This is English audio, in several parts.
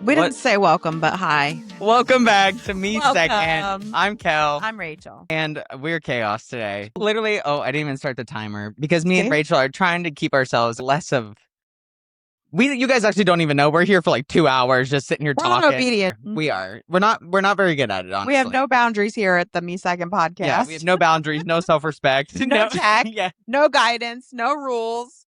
We didn't say welcome, but hi. Welcome back to Me Welcome. Second. I'm Kel. I'm Rachel. And we're chaos today. Literally, I didn't even start the timer because me and See? Rachel are trying to keep ourselves less of. You guys actually don't even know. We're here for like 2 hours just sitting here We're talking. obedient. We are. We're not very good at it, honestly. We have no boundaries here at the Me Second podcast. Yeah, we have no boundaries, no self-respect. No tech. Yeah. No guidance. No rules.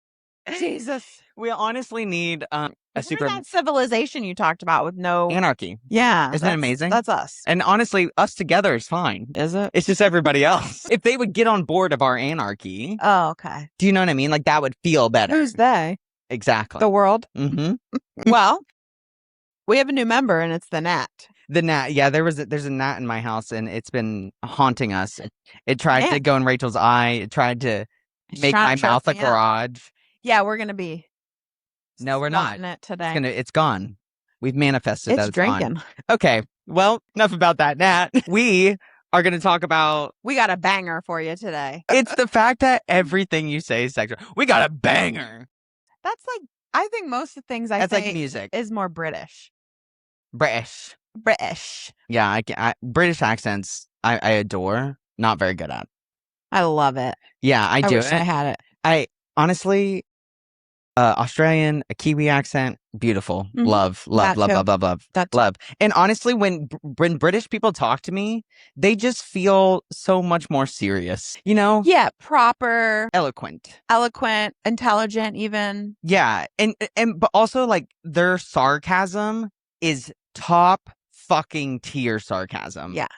Jesus. We honestly need a super that civilization you talked about with no anarchy. Yeah. Isn't that amazing? That's us. And honestly, us together is fine. Is it? It's just everybody else. If they would get on board of our anarchy. Oh, okay. Do you know what I mean? Like that would feel better. Who's they? Exactly. The world? Mm-hmm. Well, we have a new member and it's the gnat. The gnat. Yeah, there's a gnat in my house and it's been haunting us. It tried to go in Rachel's eye. It tried to make my mouth a garage. Yeah, we're going to be. No, we're not. It today. It's gone. We've manifested that it's drinking. Gone. Okay. Well, enough about that gnat. We are going to talk about. We got a banger for you today. It's the fact that everything you say is sexual. We got a banger. That's like, I think most of the things That's like music. Is more British. British. Yeah, British accents I adore. Not very good at. I love it. Yeah, I do. Wish I had it. I honestly, Australian, a Kiwi accent, beautiful. Mm-hmm. Love. That's love. And honestly, when British people talk to me, they just feel so much more serious. You know? Yeah, proper, eloquent, intelligent, even. Yeah, and but also like their sarcasm is top fucking tier sarcasm. Yeah.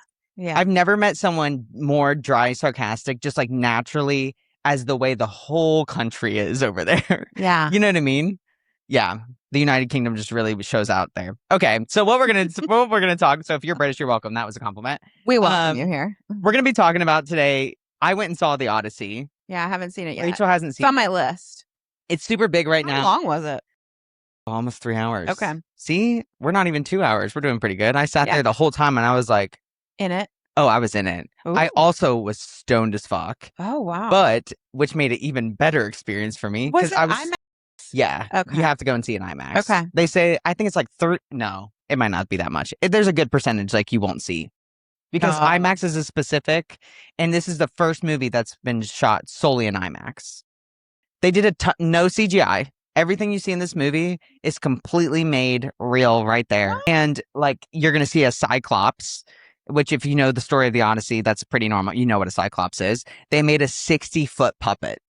I've never met someone more dry sarcastic, just like naturally, as the way the whole country is over there. Yeah. You know what I mean? Yeah. The United Kingdom just really shows out there. Okay. So what we're going to talk. So if you're British, you're welcome. That was a compliment. We welcome you here. We're going to be talking about today. I went and saw the Odyssey. Yeah. I haven't seen it yet. Rachel hasn't seen it. It's on my list. It's super big right now. How long was it? Almost 3 hours. Okay. See, we're not even 2 hours. We're doing pretty good. I sat there the whole time and I was like. In it? Oh, I was in it. Ooh. I also was stoned as fuck. Oh, wow. But, which made it even better experience for me. Was it IMAX? Yeah. Okay. You have to go and see an IMAX. Okay. They say, I think it's like no, it might not be that much. There's a good percentage like you won't see. Because IMAX is a specific, and this is the first movie that's been shot solely in IMAX. They did no CGI. Everything you see in this movie is completely made real right there. What? And like, you're going to see a Cyclops, which if you know the story of the Odyssey, that's pretty normal. You know what a Cyclops is. They made a 60-foot puppet.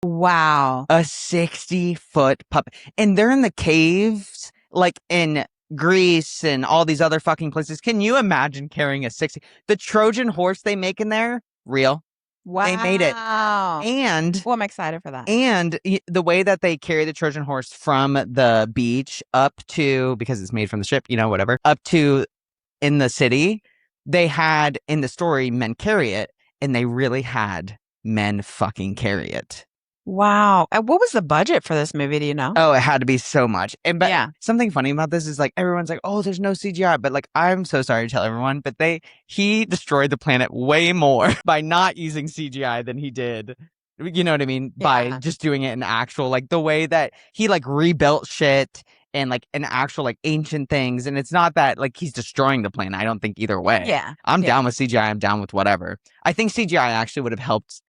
Wow. A 60-foot puppet. And they're in the caves, like in Greece and all these other fucking places. Can you imagine carrying a 60? The Trojan horse they make in there, real. Wow. They made it. And well, I'm excited for that. And the way that they carry the Trojan horse from the beach up to, because it's made from the ship, whatever, up to in the city, they had in the story men carry it, and they really had men fucking carry it. Wow. What was the budget for this movie? Do you know? Oh, it had to be so much. But something funny about this is like everyone's like, oh, there's no CGI. But like, I'm so sorry to tell everyone, but he destroyed the planet way more by not using CGI than he did. You know what I mean? Yeah. By just doing it in actual, like the way that he like rebuilt shit and like an actual like ancient things. And it's not that like he's destroying the planet. I don't think either way. Yeah. I'm down with CGI. I'm down with whatever. I think CGI actually would have helped.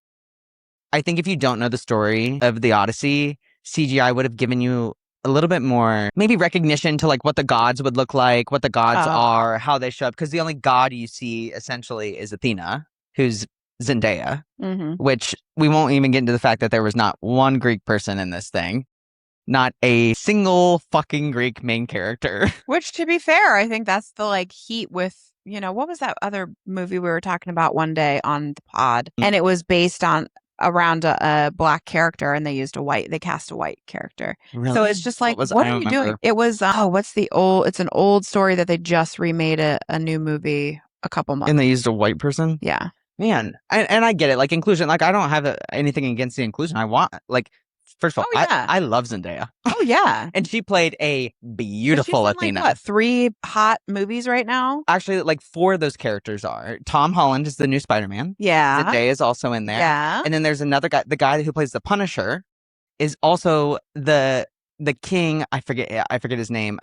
I think if you don't know the story of the Odyssey, CGI would have given you a little bit more, maybe recognition to like what the gods would look like, what the gods are, how they show up. Because the only god you see essentially is Athena, who's Zendaya, which we won't even get into the fact that there was not one Greek person in this thing. Not a single fucking Greek main character. Which, to be fair, I think that's the like heat with, what was that other movie we were talking about one day on the pod? And it was based on around a black character, and they cast a white character. Really? So it's just like, what are you doing? It was, it's an old story that they just remade a new movie a couple months. And they used a white person? Yeah. Man. And I get it. Like inclusion, like I don't have anything against the inclusion. I want, like, first of all, I love Zendaya. Oh, yeah. And she played a beautiful Athena. Like, what, 3 hot movies right now? Actually, like 4 of those characters are. Tom Holland is the new Spider-Man. Yeah. Zendaya is also in there. Yeah. And then there's another guy, the guy who plays the Punisher is also the king. I forget his name.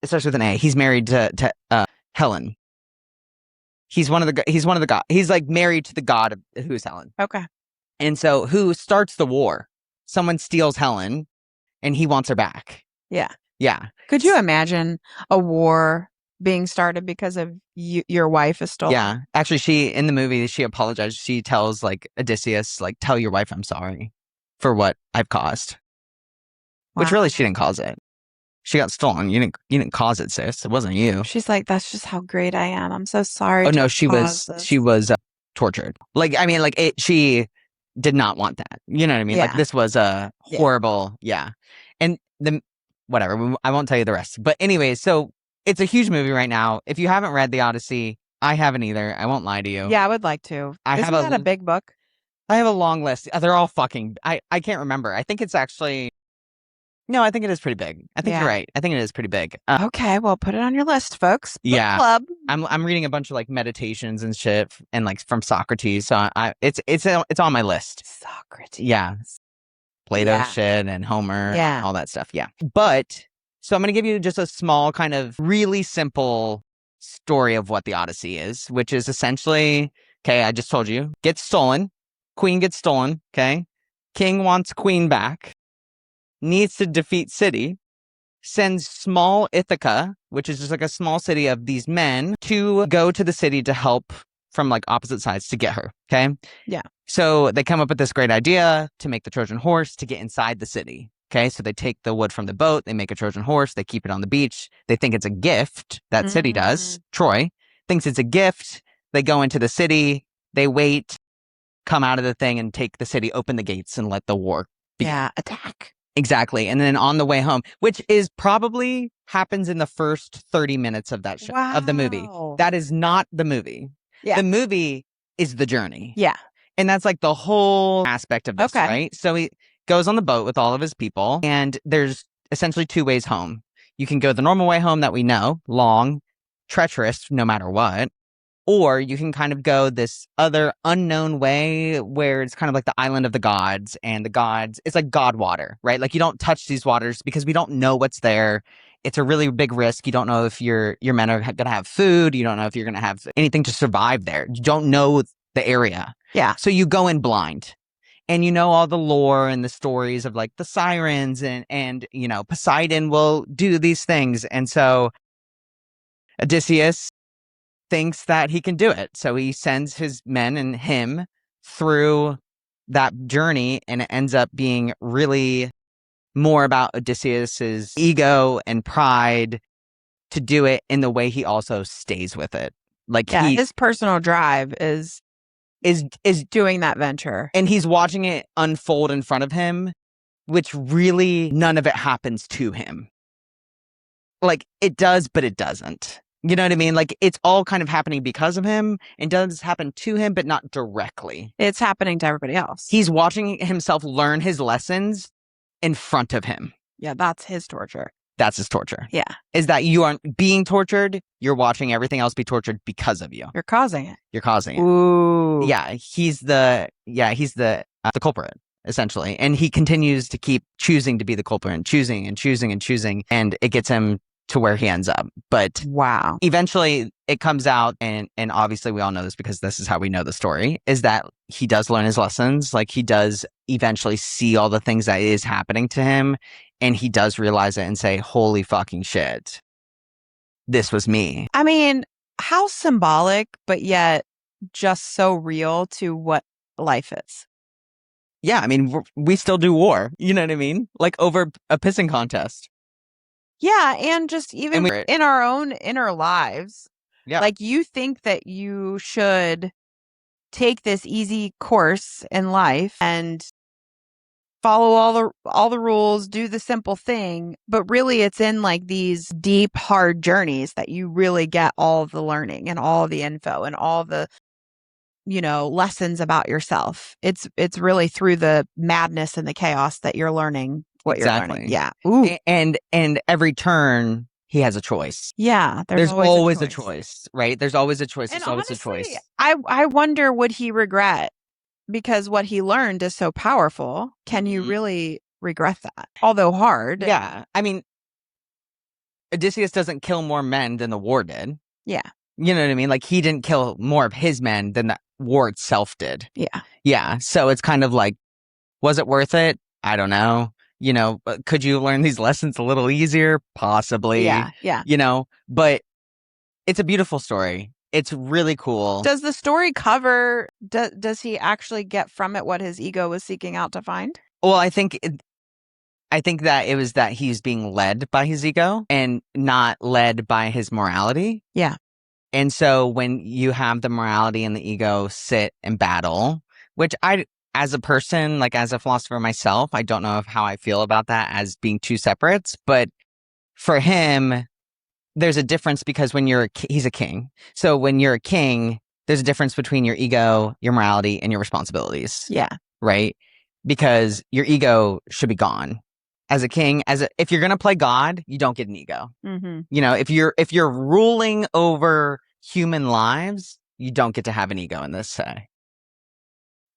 It starts with an A. He's married to Helen. He's one of the god. He's like married to the god of, who's Helen. Okay. And so who starts the war? Someone steals Helen and he wants her back. Yeah. Yeah. Could you imagine a war being started because of your wife is stolen? Yeah. Actually, in the movie, she apologized. She tells like Odysseus, like, tell your wife I'm sorry for what I've caused. Wow. Which really she didn't cause it. She got stolen. You didn't cause it, sis. It wasn't you. She's like, that's just how great I am. I'm so sorry. Oh no, she was tortured. Like, I mean, like she did not want that. You know what I mean? Yeah. Like this was a horrible, yeah. And whatever, I won't tell you the rest. But anyway, so it's a huge movie right now. If you haven't read The Odyssey, I haven't either. I won't lie to you. Yeah, I would like to. Isn't that a big book? I have a long list. They're all fucking, I can't remember. I think it's actually, no, I think it is pretty big. I think you're right. I think it is pretty big. Okay, well, put it on your list, folks. Book yeah. club. I'm reading a bunch of like meditations and shit and like from Socrates. So it's on my list. Socrates. Yeah. Plato shit and Homer. Yeah. All that stuff. Yeah. But so I'm going to give you just a small kind of really simple story of what the Odyssey is, which is essentially, okay, I just told you, gets stolen. Queen gets stolen. Okay. King wants queen back. Needs to defeat city. Sends small Ithaca, which is just like a small city of these men, to go to the city to help from like opposite sides to get her. Okay. Yeah. So they come up with this great idea to make the Trojan horse to get inside the city. Okay. So they take the wood from the boat, they make a Trojan horse, they keep it on the beach. They think it's a gift. That city does. Troy thinks it's a gift. They go into the city, they wait, come out of the thing and take the city, open the gates and let the war begin. Yeah. Attack. Exactly. And then on the way home, which is probably happens in the first 30 minutes of that show, of the movie. That is not the movie. Yeah. The movie is the journey. Yeah. And that's like the whole aspect of this, right? So he goes on the boat with all of his people, and there's essentially two ways home. You can go the normal way home that we know, long, treacherous, no matter what. Or you can kind of go this other unknown way where it's kind of like the island of the gods, and the gods, it's like God water, right? Like you don't touch these waters because we don't know what's there. It's a really big risk. You don't know if your men are going to have food. You don't know if you're going to have anything to survive there. You don't know the area. Yeah. So you go in blind. And you know all the lore and the stories of like the sirens and you know, Poseidon will do these things. And so Odysseus thinks that he can do it. So he sends his men and him through that journey, and it ends up being really more about Odysseus's ego and pride to do it in the way he also stays with it. Like his personal drive is doing that venture. And he's watching it unfold in front of him, which really none of it happens to him. Like it does, but it doesn't. You know what I mean? Like it's all kind of happening because of him and does happen to him, but not directly. It's happening to everybody else. He's watching himself learn his lessons in front of him. Yeah, that's his torture. That's his torture. Yeah. Is that you aren't being tortured, you're watching everything else be tortured because of you. You're causing it. You're causing it. Ooh. Yeah, he's the culprit, essentially. And he continues to keep choosing to be the culprit and choosing and choosing and choosing, and it gets him to where he ends up. But wow, eventually it comes out, and obviously we all know this because this is how we know the story, is that he does learn his lessons. Like he does eventually see all the things that is happening to him, and he does realize it and say, holy fucking shit, this was me. I mean, how symbolic, but yet just so real to what life is. Yeah, I mean, we still do war, you know what I mean? Like over a pissing contest. Yeah, and just even in our own inner lives. Yeah. Like you think that you should take this easy course in life and follow all the rules, do the simple thing, but really it's in like these deep, hard journeys that you really get all of the learning and all of the info and all the, you know, lessons about yourself. It's really through the madness and the chaos that you're learning what you're learning. Yeah. Ooh. And every turn he has a choice. Yeah. There's always a choice, right? There's always a choice. There's always a choice. I wonder, would he regret, because what he learned is so powerful. Can you really regret that? Although hard. Yeah. I mean, Odysseus doesn't kill more men than the war did. Yeah. You know what I mean? Like, he didn't kill more of his men than the war itself did. Yeah. Yeah. So it's kind of like, was it worth it? I don't know. But could you learn these lessons a little easier? Possibly. Yeah. Yeah. But it's a beautiful story. It's really cool. Does the story cover, does he actually get from it what his ego was seeking out to find? Well, I think that it was that he's being led by his ego and not led by his morality. Yeah. And so when you have the morality and the ego sit and battle, which as a person, like as a philosopher myself, I don't know how I feel about that as being two separates, but for him, there's a difference because when he's a king. So when you're a king, there's a difference between your ego, your morality, and your responsibilities. Yeah. Right? Because your ego should be gone. As a king, if you're gonna play God, you don't get an ego. Mm-hmm. If you're ruling over human lives, you don't get to have an ego in this say.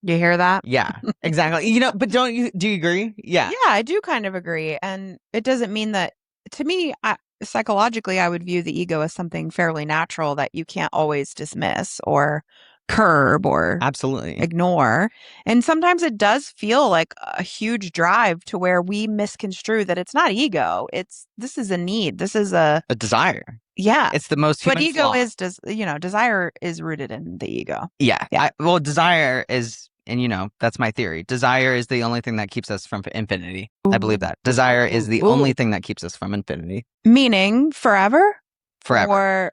You hear that? Yeah, exactly. But do you agree? Yeah. Yeah, I do kind of agree. And it doesn't mean that, to me, psychologically, I would view the ego as something fairly natural that you can't always dismiss or curb or Absolutely ignore. And sometimes it does feel like a huge drive to where we misconstrue that it's not ego. This is a need. This is a desire. Yeah. It's the most human But ego flaw. desire is rooted in the ego. Yeah. Desire is, and that's my theory. Desire is the only thing that keeps us from infinity. I believe that. Desire is the only thing that keeps us from infinity. Meaning forever? Forever. Or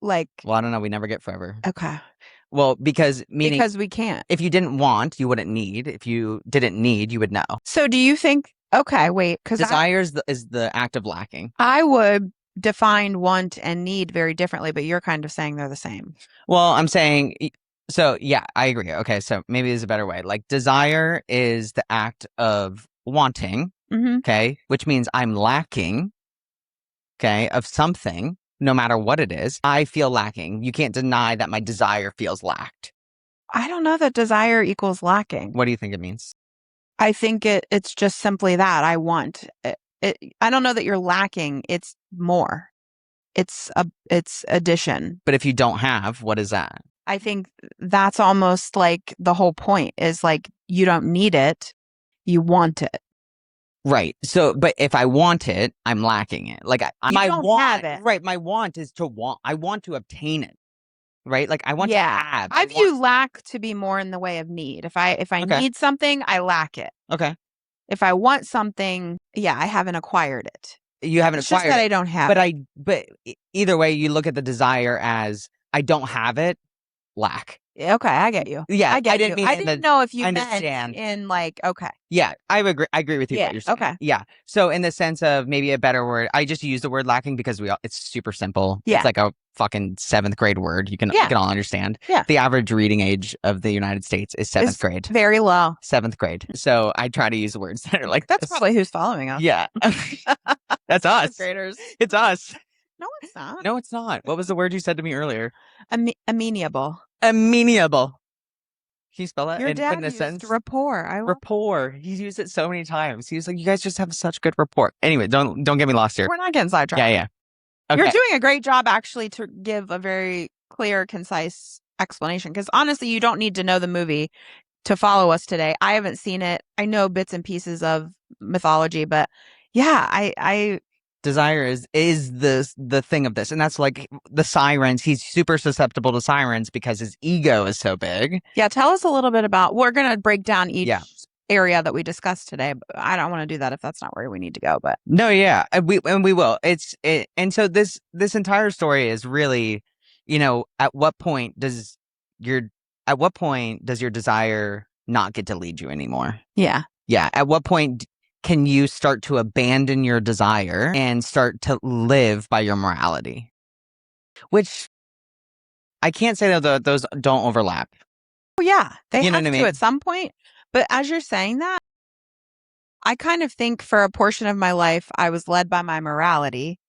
like... Well, I don't know. We never get forever. Okay. Well, because we can't. If you didn't want, you wouldn't need. If you didn't need, you would know. So do you think... Okay, wait. Because desire is the act of lacking. I would define want and need very differently, but you're kind of saying they're the same. Well, I'm saying... So, yeah, I agree. Okay, so maybe there's a better way. Like, desire is the act of wanting, okay, which means I'm lacking, okay, of something, no matter what it is. I feel lacking. You can't deny that my desire feels lacked. I don't know that desire equals lacking. What do you think it means? I think it's just simply that I want it. I don't know that you're lacking. It's more. It's addition. But if you don't have, what is that? I think that's almost like the whole point is like, you don't need it. You want it. Right. So, but if I want it, I'm lacking it. Like my don't want, have it. Right. My want is to want. I want to obtain it. Right. Like I want to have. I view lack to be more in the way of need. If I Okay. need something, I lack it. Okay. If I want something, I haven't acquired it. You haven't It's acquired just that it. I don't have But but either way, you look at the desire as I don't have it, lack. Okay, I get you. Yeah, I get didn't you. mean I didn't know if you understand. meant in like, okay. Yeah, I agree with you. Yeah, What you're saying. okay. Yeah. So in the sense of maybe a better word, I just use the word lacking because it's super simple. Yeah. It's like a fucking 7th grade word. You can all understand. Yeah. The average reading age of the United States is 7th grade. Very low. 7th grade. So I try to use words that are like That's this. probably who's following us. Yeah. That's us. Graders. It's us. No, it's not. No, it's not. What was the word you said to me earlier? Amenable. Amenable. Can you spell that? Your dad in a used sentence? rapport. Rapport. He's used it so many times. He was like, "You guys just have such good rapport." Anyway, don't get me lost here. We're not getting sidetracked. Yeah. Okay. You're doing a great job, actually, to give a very clear, concise explanation. Because honestly, you don't need to know the movie to follow us today. I haven't seen it. I know bits and pieces of mythology, but yeah, I desire is the thing of this, and that's like the sirens. He's super susceptible to sirens because his ego is so big. Yeah, tell us a little bit about. We're gonna break down each area that we discussed today. But I don't want to do that if that's not where we need to go. But no, yeah, we will. And so this entire story is really, at what point does your desire not get to lead you anymore? Yeah. At what point can you start to abandon your desire and start to live by your morality? Which I can't say that those don't overlap. Oh, yeah. They have what I mean? to at some point. But as you're saying that, I kind of think for a portion of my life, I was led by my morality.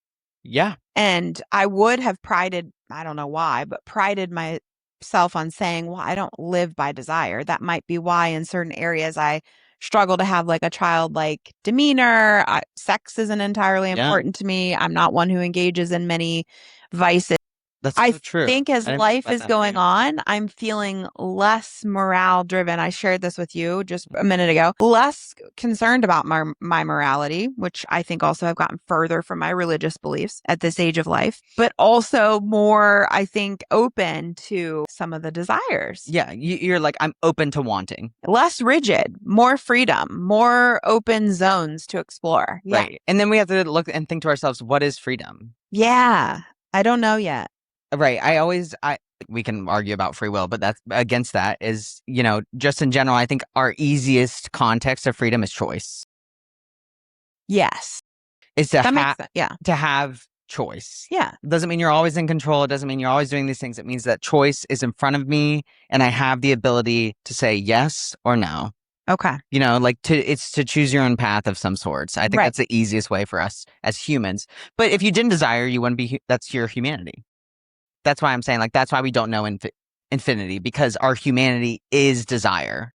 Yeah. And I would have prided, I don't know why, but prided myself on saying, well, I don't live by desire. That might be why in certain areas I struggle to have like a childlike demeanor. Sex isn't entirely Yeah. important to me. I'm not one who engages in many vices. That's I so true. think as I didn't think life about is that. going Yeah. on, I'm feeling less morale driven. I shared this with you just a minute ago. Less concerned about my morality, which I think also I've gotten further from my religious beliefs at this age of life, but also more, I think, open to some of the desires. Yeah, you're like, I'm open to wanting. Less rigid, more freedom, more open zones to explore. Yeah. Right. And then we have to look and think to ourselves, what is freedom? Yeah. I don't know yet. Right. We can argue about free will, but that's against that is, just in general, I think our easiest context of freedom is choice. Yes. Is to That makes sense. Yeah. to have choice. Yeah. It doesn't mean you're always in control. It doesn't mean you're always doing these things. It means that choice is in front of me and I have the ability to say yes or no. Okay. It's to choose your own path of some sorts. I think Right. that's the easiest way for us as humans. But if you didn't desire, you wouldn't be, that's your humanity. That's why I'm saying, like, that's why we don't know infinity, because our humanity is desire.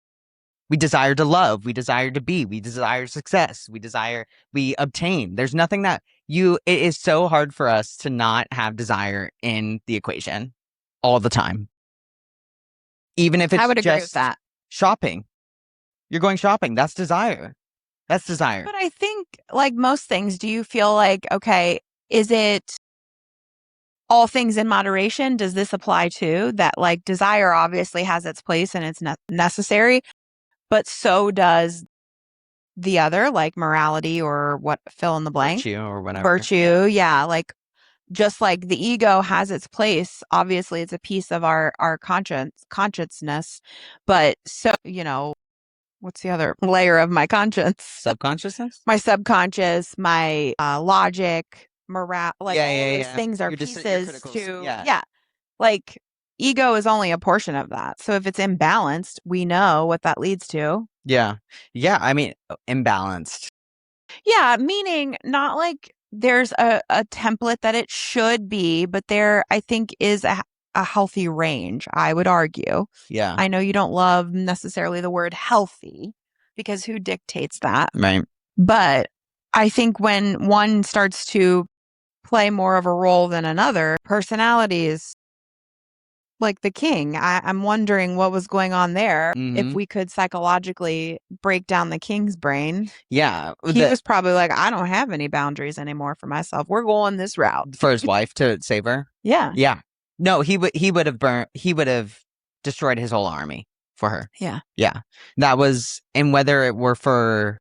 We desire to love. We desire to be. We desire success. We obtain. There's nothing it is so hard for us to not have desire in the equation all the time. Even if it's I would agree with just that. shopping. You're going shopping. That's desire. That's desire. But I think, like most things, do you feel like, okay, is it all things in moderation? Does this apply to that? Like, desire obviously has its place and it's necessary, but so does the other, like morality or what, fill in the blank. Virtue or whatever. Virtue. Yeah. Like, just like the ego has its place, obviously it's a piece of our consciousness, but so, what's the other layer of my conscience? Subconsciousness? My subconscious, my logic, morale, like all Yeah. those things are Your pieces critical, to, yeah. like ego is only a portion of that. So if it's imbalanced, we know what that leads to. Yeah. I mean, imbalanced. Yeah, meaning not like there's a template that it should be, but there, I think, is a healthy range, I would argue. Yeah. I know you don't love necessarily the word healthy because who dictates that? Right. But I think when one starts to play more of a role than another, personalities like the king, I'm wondering what was going on there. If we could psychologically break down the king's brain. Yeah. He was probably like, I don't have any boundaries anymore for myself. We're going this route. For his wife to save her? Yeah. Yeah. No, he would have destroyed his whole army for her. Yeah. Yeah. That was, and whether it were for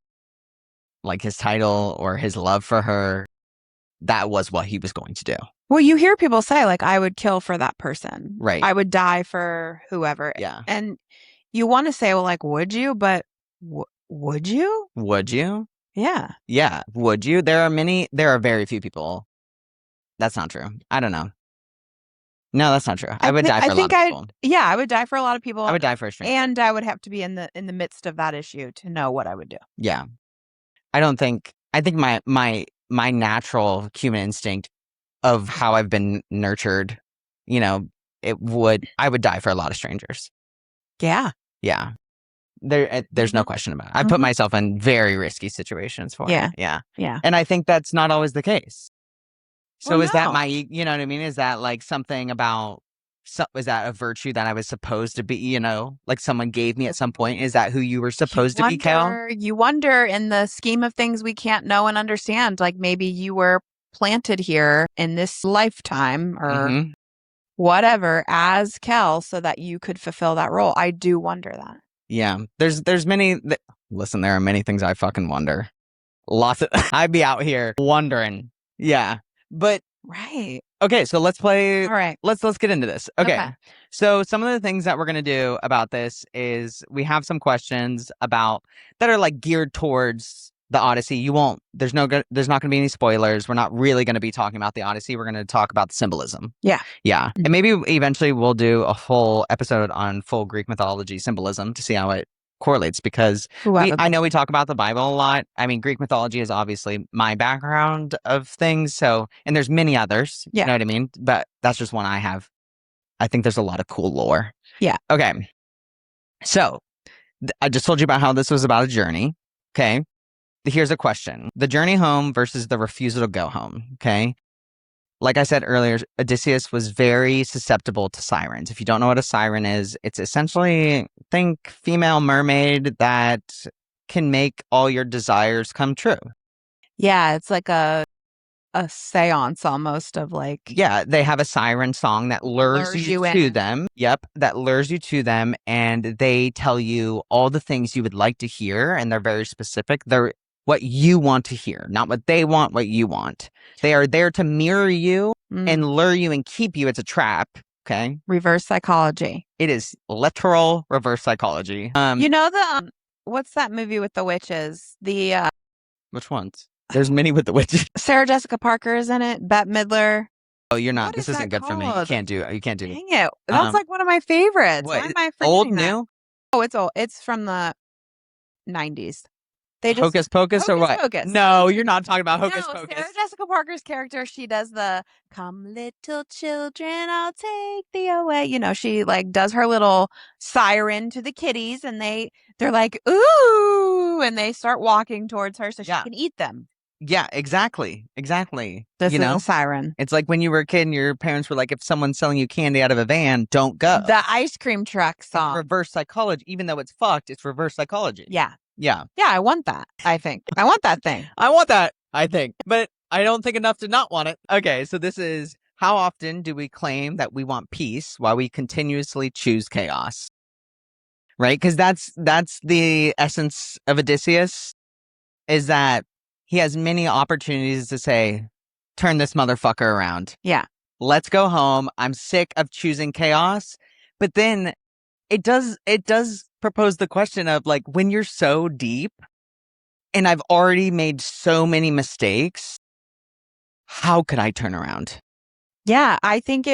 like his title or his love for her, that was what he was going to do. Well, you hear people say, like, I would kill for that person. Right. I would die for whoever. Yeah. And you want to say, well, like, would you? But would you? Would you? Yeah. Yeah. Would you? There are very few people. That's not true. I don't know. No, that's not true. I would die for a lot of people. Yeah, I would die for a lot of people. I would die for a stranger. And I would have to be in the midst of that issue to know what I would do. Yeah. I think my natural human instinct of how I've been nurtured, I would die for a lot of strangers. Yeah. Yeah. There's no question about it. I put myself in very risky situations for it. Yeah. Yeah. And I think that's not always the case. So Well, is that you know what I mean? Is that like something about, is that a virtue that I was supposed to be, like someone gave me at some point? Is that who you were supposed to be, Cal? You wonder in the scheme of things we can't know and understand, like maybe you were planted here in this lifetime or whatever as Kel so that you could fulfill that role. I do wonder that. Yeah. There's many, listen, there are many things I fucking wonder. Lots of, I'd be out here wondering. Yeah. But right. Okay, so let's play. All right. Let's get into this. Okay. So some of the things that we're gonna do about this is we have some questions that are like geared towards the Odyssey. There's not gonna be any spoilers. We're not really gonna be talking about the Odyssey. We're gonna talk about the symbolism. Yeah. Yeah. And maybe eventually we'll do a full episode on full Greek mythology symbolism to see how it correlates, because I know we talk about the Bible a lot. I mean, Greek mythology is obviously my background of things. So, and there's many others, you know what I mean? But that's just one I have. I think there's a lot of cool lore. Yeah. Okay. So I just told you about how this was about a journey. Okay. Here's a question. The journey home versus the refusal to go home. Okay. Like I said earlier, Odysseus was very susceptible to sirens. If you don't know what a siren is, it's essentially, think female mermaid that can make all your desires come true. Yeah, it's like a seance almost of like Yeah, they have a siren song that lures you to in. them. Yep, that lures you to them, and they tell you all the things you would like to hear, and they're very specific. They're what you want to hear, not what they want, what you want. They are there to mirror you and lure you and keep you. It's a trap. Okay. Reverse psychology. It is literal reverse psychology. You know the what's that movie with the witches? The Which ones? There's many with the witches. Sarah Jessica Parker is in it. Bette Midler. Oh, you're not. What This is isn't that good for me. You called? can't do it. You can't do it. Dang it. That's like one of my favorites. Why What? am I Old, forgetting that? new? Oh, it's old. It's from the 90s. They just Hocus Pocus or what? Pocus. No, you're not talking about Hocus No, Pocus. Sarah Jessica Parker's character, she does the "Come little children, I'll take thee away." You know, she like does her little siren to the kitties, and they're like ooh, and they start walking towards her so she can eat them. Yeah, exactly. Exactly. This is a siren. It's like when you were a kid and your parents were like, if someone's selling you candy out of a van, don't go. The ice cream truck song. It's reverse psychology. Even though it's fucked, it's reverse psychology. Yeah. Yeah. Yeah, I want that, I think. I want that thing. I want that, I think. But I don't think enough to not want it. Okay, so this is how often do we claim that we want peace while we continuously choose chaos? Right? Because that's the essence of Odysseus, is that he has many opportunities to say, turn this motherfucker around. Yeah. Let's go home. I'm sick of choosing chaos. But then it does propose the question of like, when you're so deep and I've already made so many mistakes, how could I turn around? Yeah, I think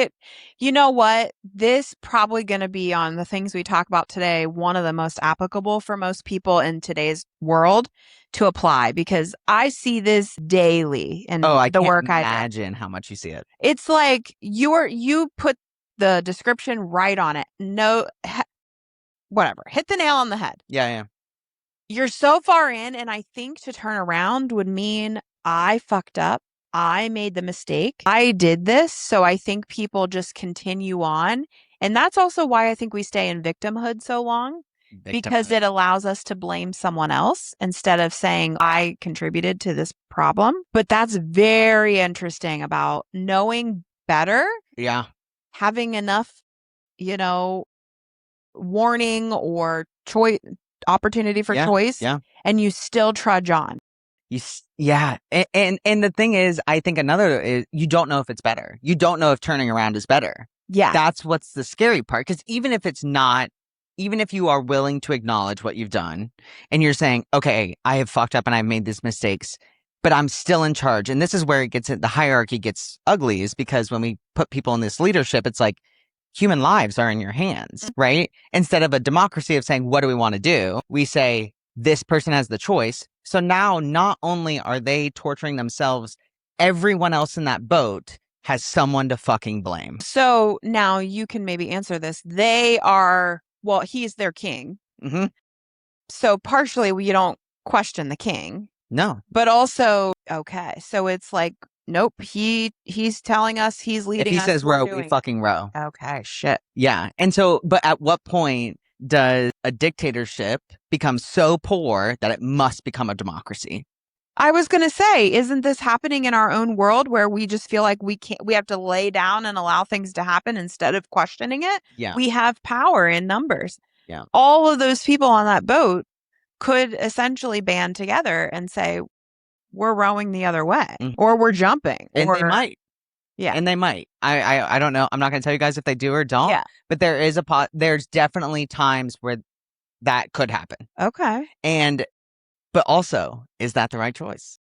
you know what? This probably going to be on the things we talk about today, one of the most applicable for most people in today's world to apply, because I see this daily in the work I do. I can't imagine how much you see it. It's like you put the description right on it. No, whatever. Hit the nail on the head. Yeah. You're so far in, and I think to turn around would mean I fucked up. I made the mistake. I did this. So I think people just continue on. And that's also why I think we stay in victimhood so long, because it allows us to blame someone else instead of saying, I contributed to this problem. But that's very interesting about knowing better. Yeah. Having enough, warning or choice, opportunity for choice. Yeah. And you still trudge on. Yeah. And the thing is, I think another is you don't know if it's better. You don't know if turning around is better. Yeah. That's what's the scary part. Because even if it's not, even if you are willing to acknowledge what you've done and you're saying, okay, I have fucked up and I've made these mistakes, but I'm still in charge. And this is where the hierarchy gets ugly, is because when we put people in this leadership, it's like human lives are in your hands, right? Instead of a democracy of saying, what do we want to do? We say, this person has the choice. So now not only are they torturing themselves, everyone else in that boat has someone to fucking blame. So now you can maybe answer this. He's their king. Mm-hmm. So partially you don't question the king. No. But also, okay, so it's like, nope, he's telling us, he's leading us. If he says row, we fucking row. Okay, shit. Yeah. And so, but at what point does a dictatorship become so poor that it must become a democracy? I was going to say, isn't this happening in our own world where we just feel like we have to lay down and allow things to happen instead of questioning it? Yeah. We have power in numbers. Yeah. All of those people on that boat could essentially band together and say, we're rowing the other way, or we're jumping. And they might. Yeah. And they might. I don't know. I'm not going to tell you guys if they do or don't. Yeah. But there's definitely times where that could happen. Okay. But also, is that the right choice?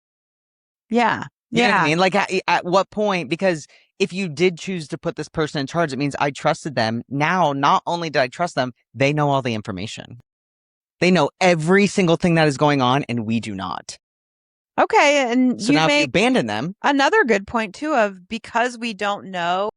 Yeah. You know what Yeah. I mean? Like at what point? Because if you did choose to put this person in charge, it means I trusted them. Now, not only did I trust them, they know all the information. They know every single thing that is going on, and we do not. Okay, and so now if you abandon them. Another good point too of, because we don't know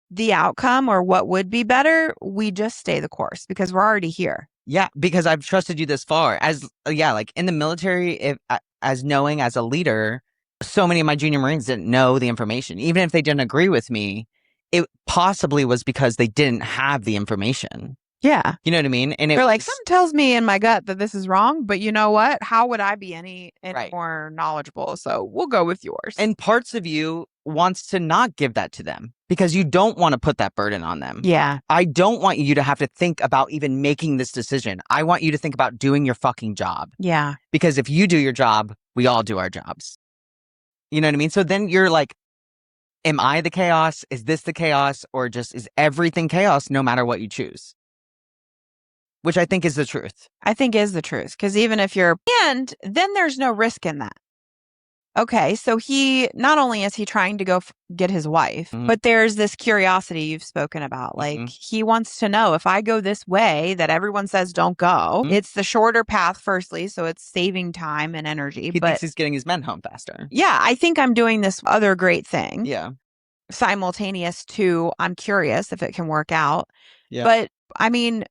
the outcome or what would be better, we just stay the course because we're already here. Yeah, because I've trusted you this far. As like in the military, if as knowing as a leader, so many of my junior Marines didn't know the information. Even if they didn't agree with me, it possibly was because they didn't have the information. Yeah. You know what I mean? And They're like, something tells me in my gut that this is wrong, but you know what? How would I be any Right. more knowledgeable? So we'll go with yours. And parts of you wants to not give that to them because you don't want to put that burden on them. Yeah. I don't want you to have to think about even making this decision. I want you to think about doing your fucking job. Yeah. Because if you do your job, we all do our jobs. You know what I mean? So then you're like, am I the chaos? Is this the chaos? Or just is everything chaos no matter what you choose? Which I think is the truth. I think is the truth. Because even if you're, and then there's no risk in that. Okay, so he, not only is he trying to go get his wife, but there's this curiosity you've spoken about. Like, he wants to know, if I go this way that everyone says don't go, it's the shorter path, firstly, so it's saving time and energy. He thinks he's getting his men home faster. Yeah, I think I'm doing this other great thing. Yeah. Simultaneous to, I'm curious if it can work out. Yeah. But, I mean,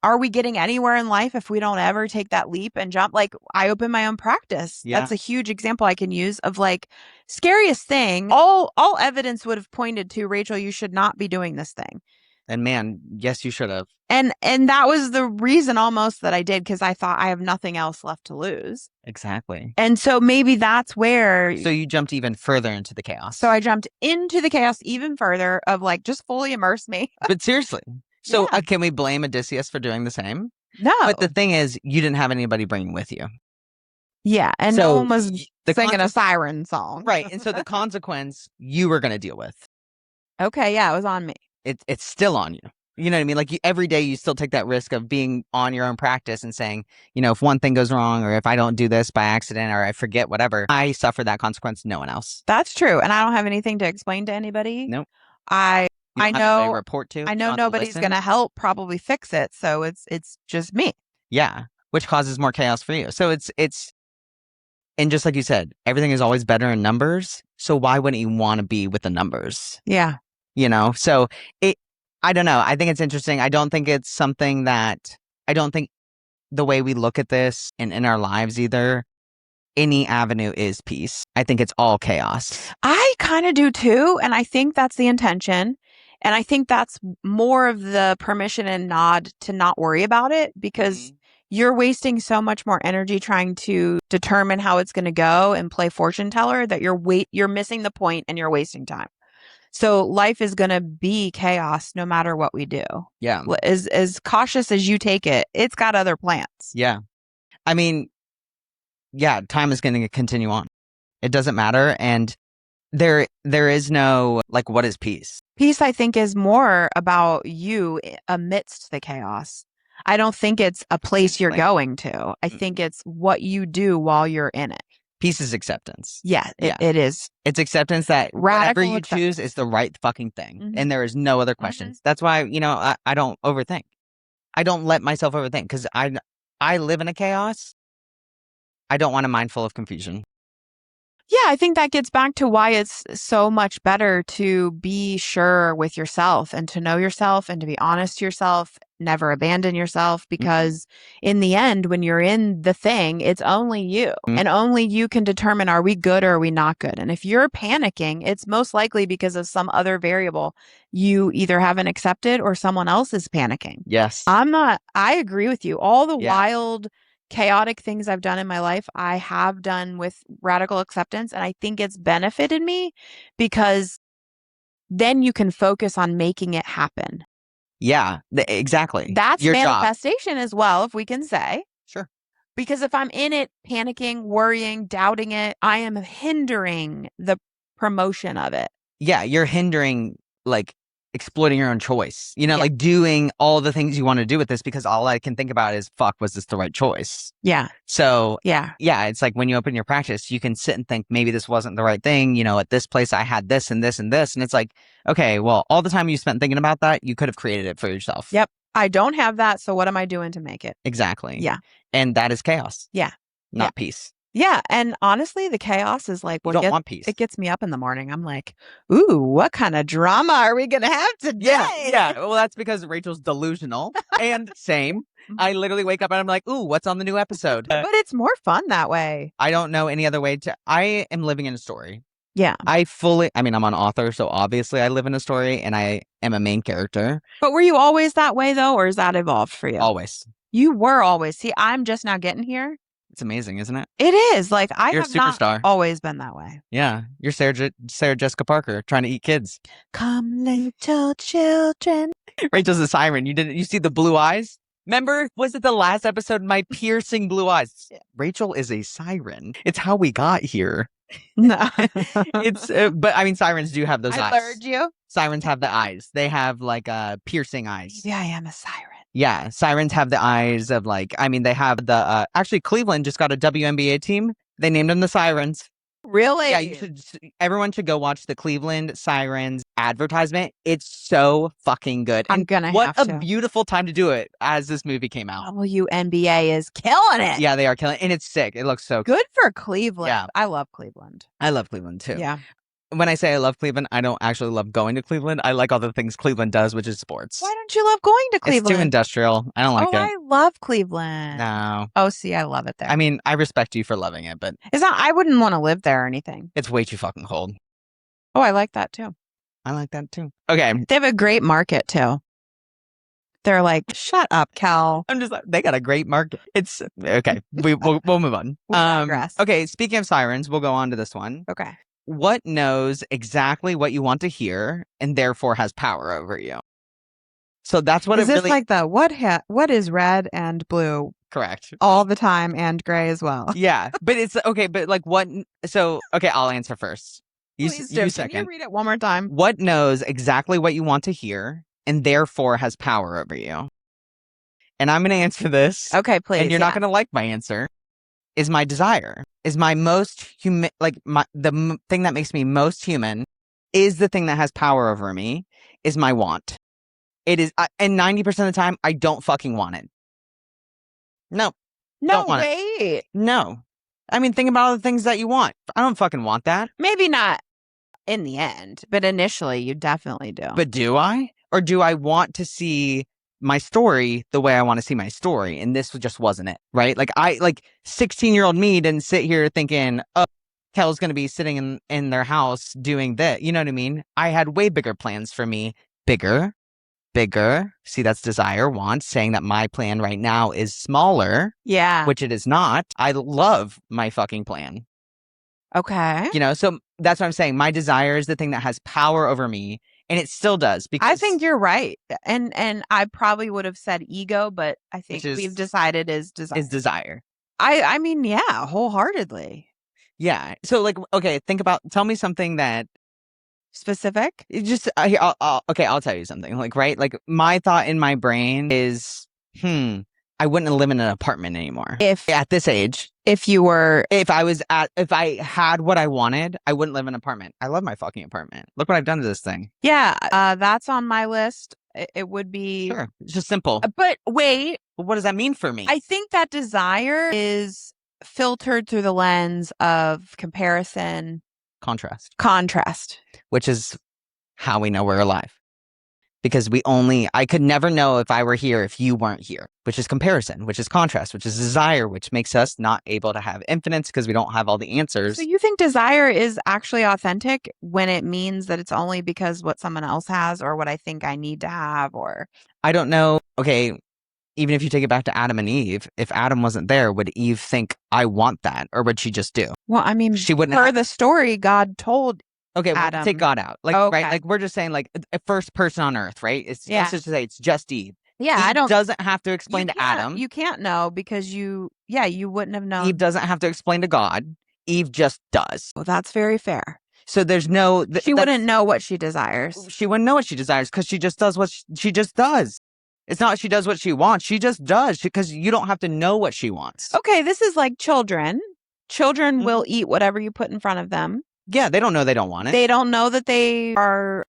are we getting anywhere in life if we don't ever take that leap and jump? Like, I open my own practice. Yeah. That's a huge example I can use of, like, scariest thing. All evidence would have pointed to, Rachel, you should not be doing this thing. And man, yes, you should have. And that was the reason almost that I did, because I thought I have nothing else left to lose. Exactly. And so maybe that's where. So you jumped even further into the chaos. So I jumped into the chaos even further of, like, just fully immerse me. But seriously. So can we blame Odysseus for doing the same? No. But the thing is, you didn't have anybody bringing with you. Yeah. And so no one was singing a siren song. Right. And so the consequence you were going to deal with. Okay. Yeah. It was on me. It's still on you. You know what I mean? Like, every day you still take that risk of being on your own practice and saying, you know, if one thing goes wrong, or if I don't do this by accident, or I forget whatever, I suffer that consequence. No one else. That's true. And I don't have anything to explain to anybody. Nope. I know. Report to. I know nobody's going to help probably fix it. So it's just me. Yeah. Which causes more chaos for you. So it's, and just like you said, everything is always better in numbers. So why wouldn't you want to be with the numbers? Yeah. You know, so I don't know. I think it's interesting. I don't think it's something that, I don't think the way we look at this and in our lives either, any avenue is peace. I think it's all chaos. I kind of do too. And I think that's the intention. And I think that's more of the permission and nod to not worry about it, because you're wasting so much more energy trying to determine how it's going to go and play fortune teller that you're missing the point and you're wasting time. So life is going to be chaos no matter what we do. Yeah. As cautious as you take it, it's got other plans. Yeah. I mean, yeah, time is going to continue on. It doesn't matter. And there is no, like, what is peace? Peace, I think, is more about you amidst the chaos. I don't think it's a place you're going to. I think it's what you do while you're in it. Peace is acceptance. Yeah, it is. It's acceptance that whatever you choose is the right fucking thing. And there is no other questions. That's why, you know, I don't overthink. I don't let myself overthink, because I live in a chaos. I don't want a mind full of confusion. Yeah, I think that gets back to why it's so much better to be sure with yourself and to know yourself and to be honest to yourself, never abandon yourself, because in the end, when you're in the thing, it's only you and only you can determine, are we good or are we not good? And if you're panicking, it's most likely because of some other variable you either haven't accepted or someone else is panicking. Yes. I agree with you. All the wild, chaotic things I've done in my life, I have done with radical acceptance. And I think it's benefited me, because then you can focus on making it happen. Yeah, exactly. That's your manifestation as well, if we can say. Sure. Because if I'm in it, panicking, worrying, doubting it, I am hindering the promotion of it. Yeah, you're hindering, like, exploiting your own choice, you know, like doing all the things you want to do with this, because all I can think about is, fuck, was this the right choice? Yeah. So yeah, it's like when you open your practice, you can sit and think, maybe this wasn't the right thing. You know, at this place I had this and this and this. And it's like, okay, well, all the time you spent thinking about that, you could have created it for yourself. Yep. I don't have that. So what am I doing to make it? Exactly. Yeah. And that is chaos. Yeah. Not peace. Yeah, and honestly, the chaos is like You what don't gets want peace. it gets me up in the morning. I'm like, ooh, what kind of drama are we gonna have Yeah, today? yeah. Well, that's because Rachel's delusional. And same. I literally wake up and I'm like, ooh, what's on the new episode? But it's more fun that way. I don't know any other way to. I am living in a story. Yeah. I mean, I'm an author, so obviously I live in a story and I am a main character. But were you always that way though, or is that evolved for you? Always. You were always. See, I'm just now getting here. It's amazing, isn't it? It is. Like I You're a have not superstar. always been that way. Yeah. You're Sarah Jessica Parker trying to eat kids. Come little children. Rachel's a siren. You see the blue eyes? Remember, was it the last episode? My piercing blue eyes. Rachel is a siren. It's how we got here. No. But I mean, sirens do have those I eyes. lured you. Sirens have the eyes. They have like piercing eyes. Maybe I am a siren. Yeah, sirens have the eyes of like. I mean, they have the. Actually, Cleveland just got a WNBA team. They named them the Sirens. Really? Yeah, you should. Everyone should go watch the Cleveland Sirens advertisement. It's so fucking good. I'm And gonna what have a to. beautiful time to do it as this movie came out. WNBA is killing it. Yeah, they are killing, and it's sick. It looks so Good for Cleveland. Yeah. I love Cleveland. I love Cleveland too. Yeah. When I say I love Cleveland, I don't actually love going to Cleveland. I like all the things Cleveland does, which is sports. Why don't you love going to It's Cleveland? too industrial. I don't like oh, it. I love Cleveland. No. Oh, see, I love it there. I mean, I respect you for loving it, but It's not. I wouldn't want to live there or anything. it's way too fucking cold. Oh, I like that too. I like that too. Okay. They have a great market too. They're like, shut up, Cal. I'm just like, they got a great market. It's okay. We'll move on. We digress. Okay. Speaking of sirens, we'll go on to this one. Okay. What knows exactly what you want to hear and therefore has power over you? So that's what Is it this really like the what is red and blue correct all the time and gray as well? Yeah, but it's okay. But like what? So okay, I'll answer first. Please do. You Can second. you read it one more time? What knows exactly what you want to hear and therefore has power over you? And I'm going to answer this. Okay, please. And you're not going to like my answer. Is my desire. Is my most human, like thing that makes me most human is the thing that has power over me is my want. It is, and 90% of the time, I don't fucking want it. No. No, don't want wait. No. I mean, think about all the things that you want. I don't fucking want that. Maybe not in the end, but initially you definitely do. But do I? Or do I want to see my story the way I want to see my story? And this just wasn't it, right? Like 16-year-old me didn't sit here thinking, oh, Kel's going to be sitting in their house doing that. You know what I mean? I had way bigger plans for me. Bigger. See, that's desire, want, saying that my plan right now is smaller. Yeah. Which it is not. I love my fucking plan. Okay. You know, so that's what I'm saying. My desire is the thing that has power over me. And it still does. Because I think you're right. And I probably would have said ego, but I think we've decided is desire. Is desire. I mean, yeah, wholeheartedly. Yeah. So like, okay, tell me something that specific. I'll tell you something. Like, right? Like my thought in my brain is, I wouldn't live in an apartment anymore. If at this age, if I had what I wanted, I wouldn't live in an apartment. I love my fucking apartment. Look what I've done to this thing. Yeah, that's on my list. It would be sure. It's just simple. But wait, what does that mean for me? I think that desire is filtered through the lens of comparison, contrast, which is how we know we're alive. Because I could never know if I were here if you weren't here, which is comparison, which is contrast, which is desire, which makes us not able to have infinites because we don't have all the answers. So you think desire is actually authentic when it means that it's only because what someone else has or what I think I need to have, or I don't know. Okay, even if you take it back to Adam and Eve, if Adam wasn't there, would Eve think, I want that? Or would she just do? Well, I mean, she wouldn't. Per the story, God told Okay, well, Adam. take God out. Like, right? Like, we're just saying, like, a first person on earth, right? Let's just say it's just Eve. Yeah, Eve doesn't have to explain to Adam. You can't know because you wouldn't have known. Eve doesn't have to explain to God. Eve just does. Well, that's very fair. So there's no... she wouldn't know what she desires. She wouldn't know what she desires because she just does what she just does. It's not she does what she wants. She just does because you don't have to know what she wants. Okay, this is like children. Children will eat whatever you put in front of them. Yeah, they don't know they don't want it. They don't know that they are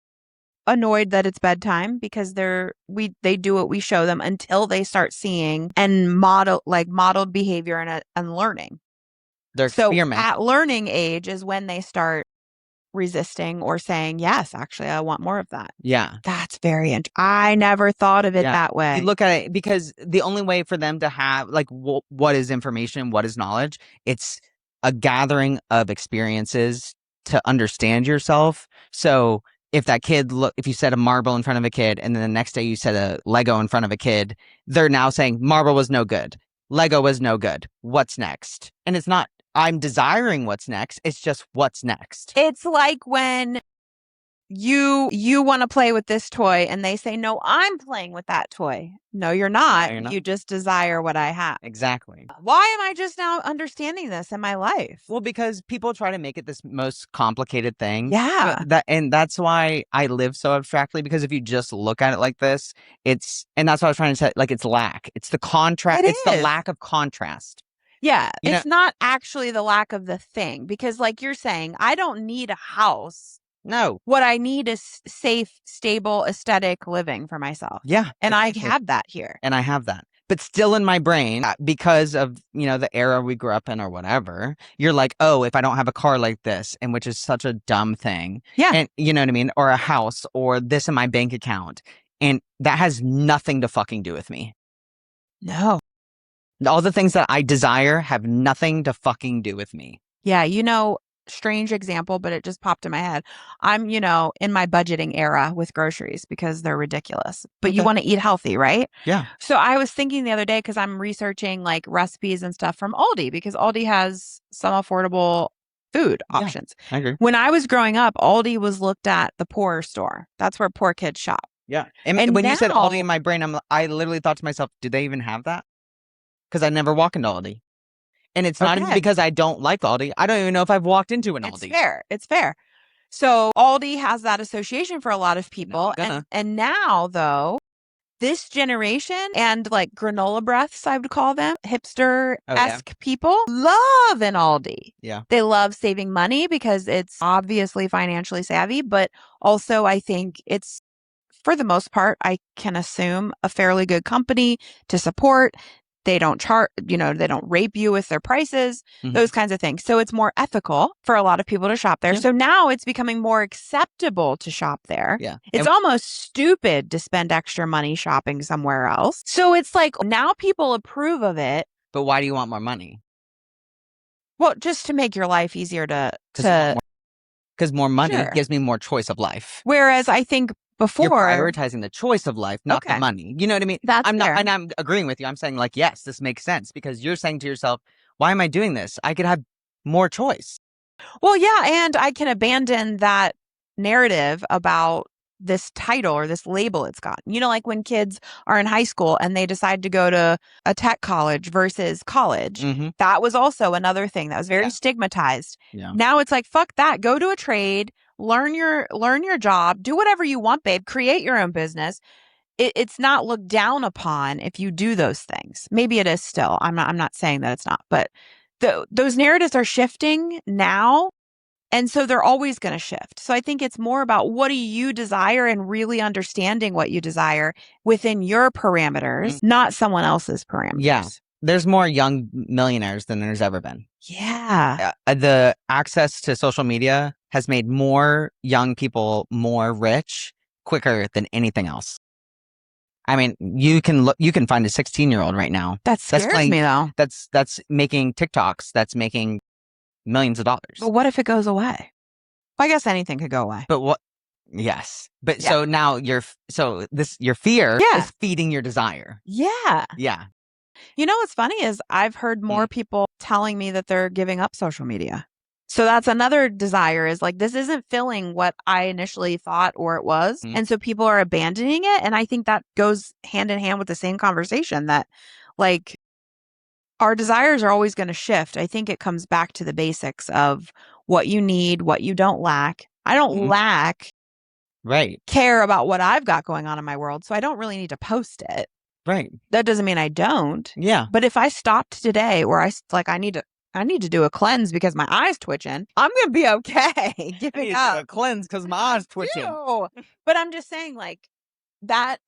annoyed that it's bedtime because they do what we show them until they start seeing and modeled behavior and learning. They're So experimenting. at learning age is when they start resisting or saying, yes, actually, I want more of that. Yeah. That's very interesting. I never thought of it Yeah. that way. You look at it because the only way for them to have like what is information, what is knowledge, it's a gathering of experiences to understand yourself. So if that kid if you set a marble in front of a kid and then the next day you set a Lego in front of a kid, they're now saying marble was no good. Lego was no good. What's next? And it's not I'm desiring what's next. It's just what's next. It's like when you want to play with this toy and they say, no, I'm playing with that toy. No, you're not. No, you're not. You just desire what I have. Exactly. Why am I just now understanding this in my life? Well, because people try to make it this most complicated thing. Yeah. And that's why I live so abstractly, because if you just look at it like this, and that's what I was trying to say, like it's lack. It's the contrast. It's the lack of contrast. Yeah. You know- It's not actually the lack of the thing because like you're saying, I don't need a house. No. What I need is safe, stable, aesthetic living for myself. Yeah. And exactly. I have that here. And I have that. But still in my brain, because of, the era we grew up in or whatever, you're like, oh, if I don't have a car like this, and which is such a dumb thing. Yeah. And you know what I mean? Or a house or this in my bank account. And that has nothing to fucking do with me. No. All the things that I desire have nothing to fucking do with me. Yeah. Strange example, but it just popped in my head. I'm, in my budgeting era with groceries because they're ridiculous, but you Okay. want to eat healthy, right? Yeah. So I was thinking the other day, because I'm researching like recipes and stuff from Aldi, because Aldi has some affordable food options. I agree. When I was growing up, Aldi was looked at the poor store. That's where poor kids shop. Yeah. And when you said now- Aldi in my brain, I literally thought to myself, do they even have that? Because I never walk into Aldi. And it's not even Okay. because I don't like Aldi. I don't even know if I've walked into an It's Aldi. fair. It's fair. So Aldi has that association for a lot of people. No, and now, though, this generation and like granola breaths, I would call them, hipster-esque people love an Aldi. Yeah. They love saving money because it's obviously financially savvy, but also I think it's, for the most part, I can assume a fairly good company to support. They don't they don't rape you with their prices, those kinds of things. So it's more ethical for a lot of people to shop there. Yeah. So now it's becoming more acceptable to shop there. Yeah. It's almost stupid to spend extra money shopping somewhere else. So it's like now people approve of it. But why do you want more money? Well, just to make your life easier because more money Sure. gives me more choice of life. Whereas I think before you're prioritizing the choice of life, not the money. You know what I mean? That's I'm not, fair. and I'm agreeing with you. I'm saying like, yes, this makes sense because you're saying to yourself, why am I doing this? I could have more choice. Well, yeah, and I can abandon that narrative about this title or this label it's got. Like when kids are in high school and they decide to go to a tech college versus college. Mm-hmm. That was also another thing that was very stigmatized. Yeah. Now it's like, fuck that. Go to a trade, learn your job, do whatever you want, babe. Create your own business. It's not looked down upon if you do those things. Maybe it is still. I'm not saying that it's not, but those narratives are shifting now. And so they're always going to shift. So I think it's more about what do you desire and really understanding what you desire within your parameters, not someone else's parameters. Yeah. There's more young millionaires than there's ever been. Yeah. The access to social media has made more young people more rich quicker than anything else. I mean, you can find a 16-year-old right now. That scares me though. That's making TikToks. That's making millions of dollars. But what if it goes away? Well, I guess anything could go away. But what? Yes. But so now your fear is feeding your desire. Yeah. Yeah. What's funny is I've heard more people telling me that they're giving up social media. So that's another desire is like, this isn't filling what I initially thought or it was. And so people are abandoning it. And I think that goes hand in hand with the same conversation that like our desires are always going to shift. I think it comes back to the basics of what you need, what you don't lack. I don't lack care about what I've got going on in my world. So I don't really need to post it. Right. That doesn't mean I don't. Yeah. But if I stopped today where I need to do a cleanse because my eye's twitching, I'm going to be okay giving up. A cleanse because my eye's twitching. But I'm just saying like that.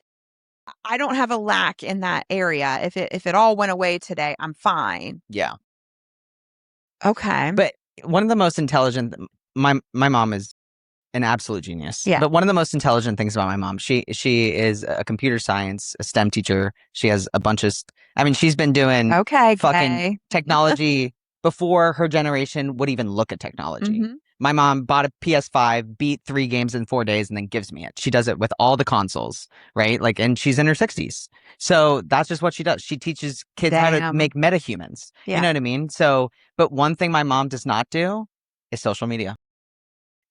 I don't have a lack in that area. If it all went away today, I'm fine. Yeah. Okay. But one of the most intelligent, my mom is an absolute genius. Yeah. But one of the most intelligent things about my mom, she is a computer science, a STEM teacher. She has a bunch of, she's been doing Okay. fucking technology before her generation would even look at technology. Mhm. My mom bought a PS5, beat 3 games in 4 days, and then gives me it. She does it with all the consoles, right? Like, and she's in her 60s. So that's just what she does. She teaches kids how to Damn. make metahumans. You Yeah. know what I mean? So, but one thing my mom does not do is social media.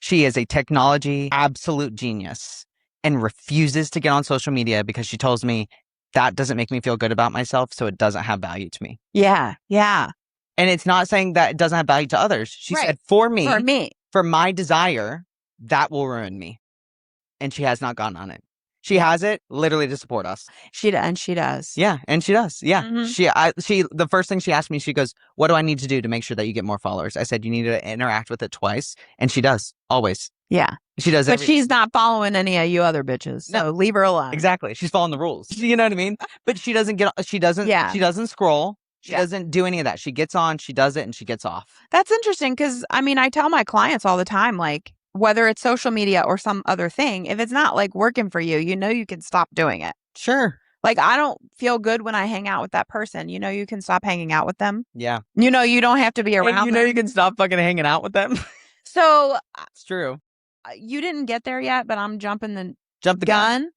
She is a technology absolute genius and refuses to get on social media because she tells me that doesn't make me feel good about myself, so it doesn't have value to me. Yeah. Yeah. And it's not saying that it doesn't have value to others. She Right. said, for me, For me. for my desire, that will ruin me. And she has not gone on it. She Yeah. has it literally to support us. She does. Yeah, and she does. Yeah. Mhm. The first thing she asked me, she goes, "What do I need to do to make sure that you get more followers?" I said, "You need to interact with it twice." And she does, always. Yeah. She does But she's not following any of you other bitches. So No. leave her alone. Exactly. She's following the rules. You know what I mean? But she doesn't Yeah. she doesn't scroll. She Yeah. doesn't do any of that. She gets on, she does it, and she gets off. That's interesting because I tell my clients all the time, like, whether it's social media or some other thing, if it's not like working for you, you can stop doing it. Sure. Like, I don't feel good when I hang out with that person. You can stop hanging out with them. Yeah. You don't have to be around And them. you can stop fucking hanging out with them. So It's true. you didn't get there yet, but I'm jumping the gun.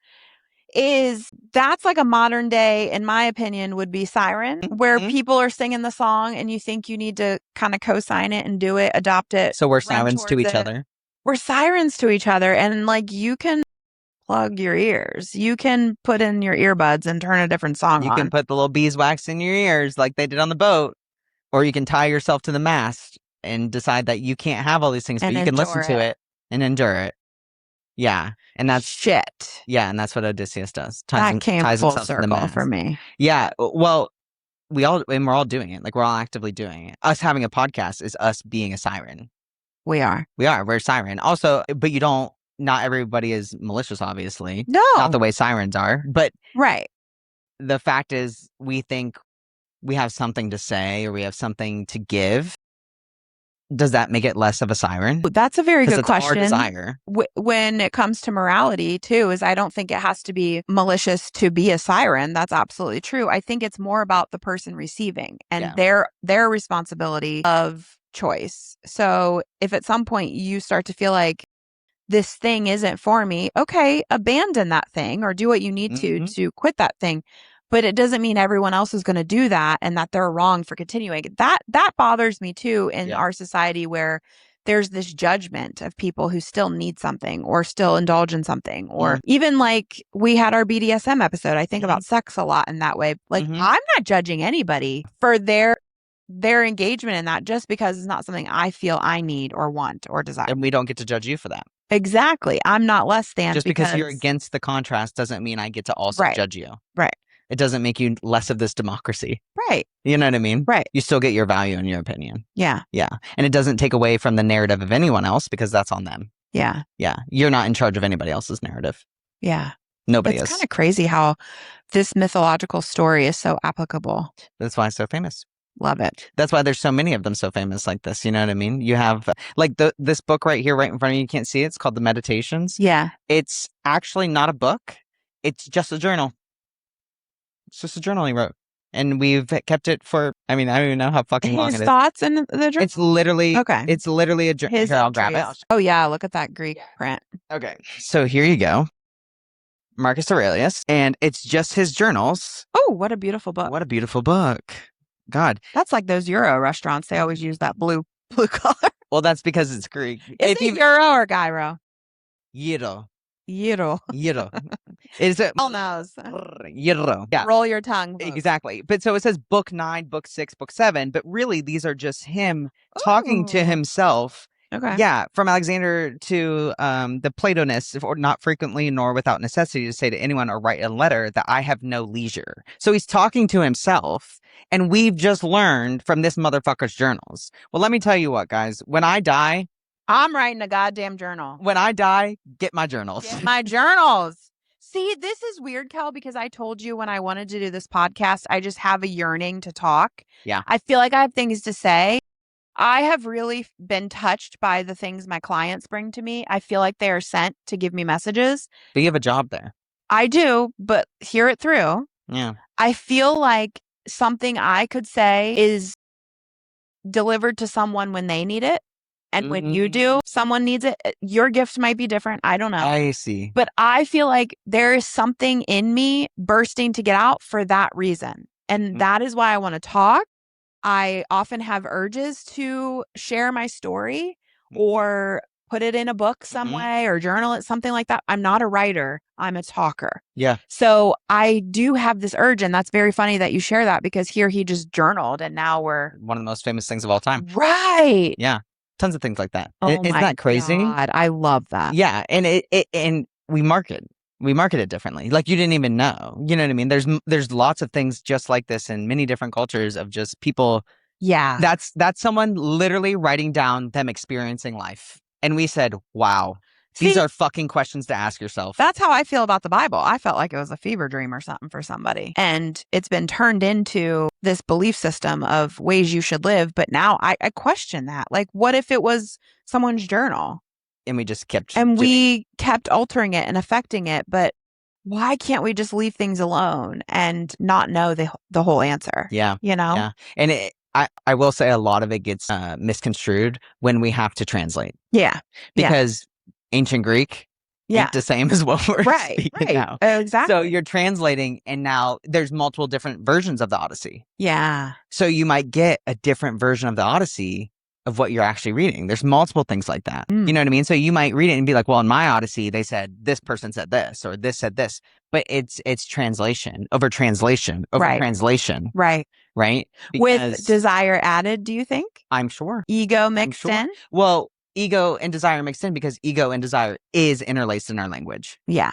That's like a modern day, in my opinion, would be Siren, where people are singing the song and you think you need to kind of co-sign it and do it, adopt it. So we're sirens to each other. We're sirens to each other. And like, you can plug your ears. You can put in your earbuds and turn a different song on. You can put the little beeswax in your ears like they did on the boat, or you can tie yourself to the mast and decide that you can't have all these things, but you can listen to it and endure it. Yeah. And that's shit. Yeah, and that's what Odysseus does. That came full himself to the circle mast. for me. Yeah. Well, we're all doing it. Like, we're all actively doing it. Us having a podcast is us being a siren. We are. We're a siren. Also, but not everybody is malicious, obviously. No. Not the way sirens are. But right. The fact is, we think we have something to say or we have something to give. Does that make it less of a siren? That's a very good question. Our desire. When it comes to morality, too, is I don't think it has to be malicious to be a siren. That's absolutely true. I think it's more about the person receiving and their responsibility of choice. So if at some point you start to feel like this thing isn't for me, okay, abandon that thing or do what you need to quit that thing. But it doesn't mean everyone else is going to do that and that they're wrong for continuing. That bothers me too in our society, where there's this judgment of people who still need something or still indulge in something, or even like we had our BDSM episode. I think about sex a lot in that way. Like, I'm not judging anybody for their engagement in that just because it's not something I feel I need or want or desire. And we don't get to judge you for that. Exactly. I'm not less than. Just because you're against the contrast doesn't mean I get to also judge you. Right. It doesn't make you less of this democracy. Right. You know what I mean? Right. You still get your value and your opinion. Yeah. Yeah. And it doesn't take away from the narrative of anyone else because that's on them. Yeah. Yeah. You're not in charge of anybody else's narrative. Yeah. Nobody is. It's kind of crazy how this mythological story is so applicable. That's why it's so famous. Love it. That's why there's so many of them so famous like this. You know what I mean? You have like this book right here, right in front of you. You can't see it. It's called The Meditations. Yeah. It's actually not a book. It's just a journal. It's just a journal he wrote. And we've kept it for, I don't even know how fucking long it is. His thoughts in the journal? It's literally a journal. Here, I'll grab it. Oh, yeah. Look at that Greek print. Okay. So here you go. Marcus Aurelius. And it's just his journals. Oh, what a beautiful book. What a beautiful book. God. That's like those Euro restaurants. They always use that blue color. Well, that's because it's Greek. Is it Euro or Gyro? Euro. Euro. Euro. Is it? All knows. Euro. Yeah. Roll your tongue. Folks. Exactly. But so it says book 9, book 6, book 7, but really these are just him talking to himself. Okay. Yeah. From Alexander to the Platonists, or not frequently nor without necessity to say to anyone or write a letter that I have no leisure. So he's talking to himself, and we've just learned from this motherfucker's journals. Well, let me tell you what, guys. When I die, I'm writing a goddamn journal. When I die, get my journals. Get my journals. See, this is weird, Kel, because I told you when I wanted to do this podcast, I just have a yearning to talk. Yeah. I feel like I have things to say. I have really been touched by the things my clients bring to me. I feel like they are sent to give me messages. But you have a job there. I do, but hear it through. Yeah. I feel like something I could say is delivered to someone when they need it. And when you do, someone needs it. Your gift might be different. I don't know. I see. But I feel like there is something in me bursting to get out for that reason. And that is why I want to talk. I often have urges to share my story or put it in a book some way or journal it, something like that. I'm not a writer. I'm a talker. Yeah. So I do have this urge. And that's very funny that you share that because here he just journaled and now we're one of the most famous things of all time. Right. Yeah. Tons of things like that. Oh Isn't my that crazy? God, I love that. Yeah. And and we market it differently. Like you didn't even know. You know what I mean? There's lots of things just like this in many different cultures of just people. Yeah. That's someone literally writing down them experiencing life. And we said, wow, these are fucking questions to ask yourself. That's how I feel about the Bible. I felt like it was a fever dream or something for somebody. And it's been turned into this belief system of ways you should live. But now I question that. Like, what if it was someone's journal? And we just kept kept altering it and affecting it. But why can't we just leave things alone and not know the whole answer? Yeah. You know? Yeah. And I will say a lot of it gets misconstrued when we have to translate. Yeah. Because ancient Greek ain't the same as what we're speaking now. Exactly. So you're translating and now there's multiple different versions of the Odyssey. Yeah. So you might get a different version of the Odyssey of what you're actually reading. There's multiple things like that. You know what I mean? So you might read it and be like, well, in my Odyssey, they said this person said this or this said this. But it's translation over translation over translation. Right. Right? With desire added, do you think? I'm sure. Ego mixed in? Well, ego and desire mixed in because ego and desire is interlaced in our language. Yeah.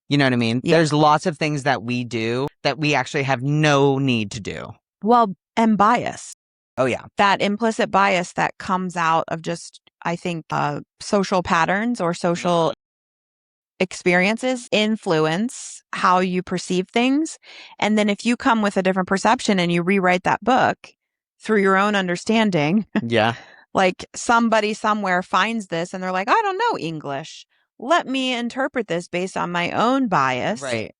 You know what I mean? Yeah. There's lots of things that we do that we actually have no need to do. Well, and bias. Oh, yeah. That implicit bias that comes out of just, I think, social patterns or social experiences influence how you perceive things. And then if you come with a different perception and you rewrite that book through your own understanding, like somebody somewhere finds this and they're like, I don't know English. Let me interpret this based on my own bias. Right.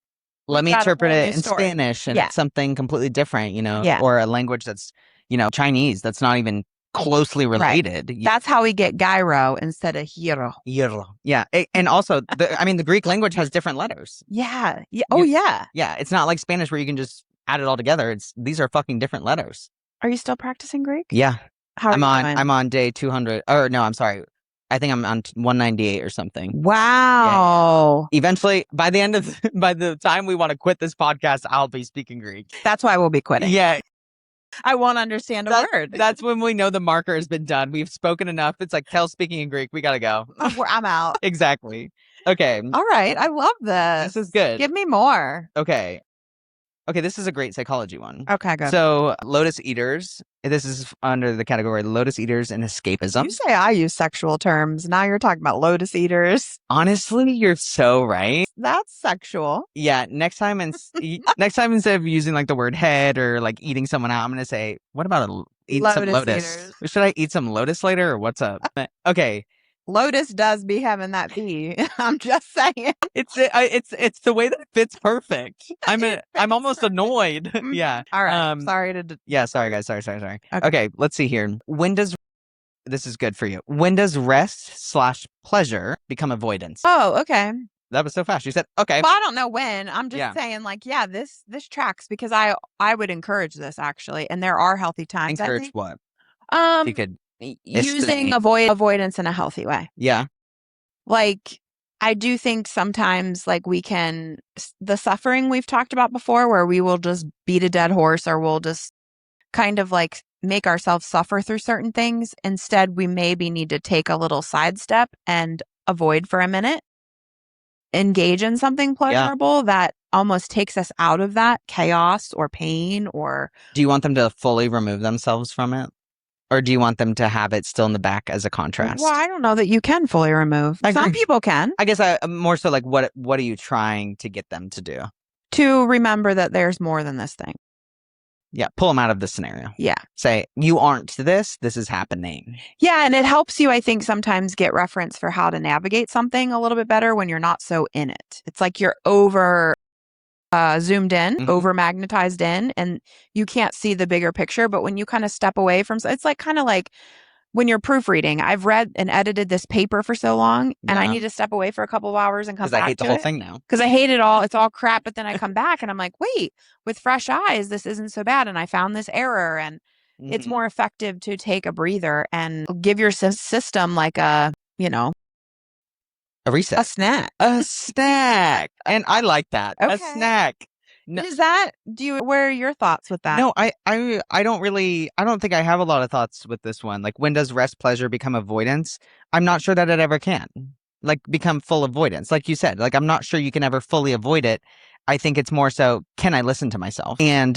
Let me interpret it in Spanish and it's something completely different, you know, or a language that's, you know, Chinese that's not even closely related. Right. That's how we get gyro instead of hero. Yeah. And also, the Greek language has different letters. Yeah. Oh, yeah. Yeah. It's not like Spanish where you can just add it all together. These are fucking different letters. Are you still practicing Greek? Yeah. How are you doing? I'm on day 200. Or no, I'm sorry. I think I'm on 198 or something. Wow. Yeah. Eventually, by the time we want to quit this podcast, I'll be speaking Greek. That's why we'll be quitting. Yeah. I won't understand a word. That's when we know the marker has been done. We've spoken enough. It's like, Tell speaking in Greek. We got to go. I'm out. Exactly. Okay. All right. I love this. This is good. Give me more. Okay. This is a great psychology one. Okay, good. So, lotus eaters. This is under the category lotus eaters and escapism. You say I use sexual terms. Now you're talking about lotus eaters. Honestly, you're so right. That's sexual. Yeah. Next time, instead of using like the word head or like eating someone out, I'm going to say, what about eat some lotus? Eaters. Should I eat some lotus later or what's up? Okay. Lotus does be having that bee. I'm just saying. It's the way that it fits perfect. I'm almost annoyed. Yeah. All right. Sorry guys. Sorry. Okay. Let's see here. This is good for you. When does rest/pleasure become avoidance? Oh, okay. That was so fast. You said, okay. Well, I don't know when. I'm just saying, like, this tracks because I would encourage this actually, and there are healthy times. Encourage what? You could using avoidance in a healthy way. Yeah. Like, I do think sometimes, like, the suffering we've talked about before, where we will just beat a dead horse or we'll just kind of like make ourselves suffer through certain things. Instead, we maybe need to take a little sidestep and avoid for a minute. Engage in something pleasurable that almost takes us out of that chaos or pain or... Do you want them to fully remove themselves from it? Or do you want them to have it still in the back as a contrast? Well, I don't know that you can fully remove. Some people can. I guess more so like what are you trying to get them to do? To remember that there's more than this thing. Yeah, pull them out of the scenario. Yeah. Say, you aren't this is happening. Yeah, and it helps you, I think, sometimes get reference for how to navigate something a little bit better when you're not so in it. It's like you're over zoomed in, over magnetized in, and you can't see the bigger picture. But when you kind of step away from, it's like kind of like when you're proofreading. I've read and edited this paper for so long, and I need to step away for a couple of hours and come because I back hate the to whole it. thing now. Because I hate it all. It's all crap. But then I come back and I'm like, wait, with fresh eyes, this isn't so bad. And I found this error. And it's more effective to take a breather and give your system like a, a reset. a snack. A snack. And I like that. Okay. A snack. No, Where are your thoughts with that? no, I don't think I have a lot of thoughts with this one. Like, when does rest pleasure become avoidance? I'm not sure that it ever can. Like, become full avoidance. Like you said, like, I'm not sure you can ever fully avoid it. I think it's more so, can I listen to myself and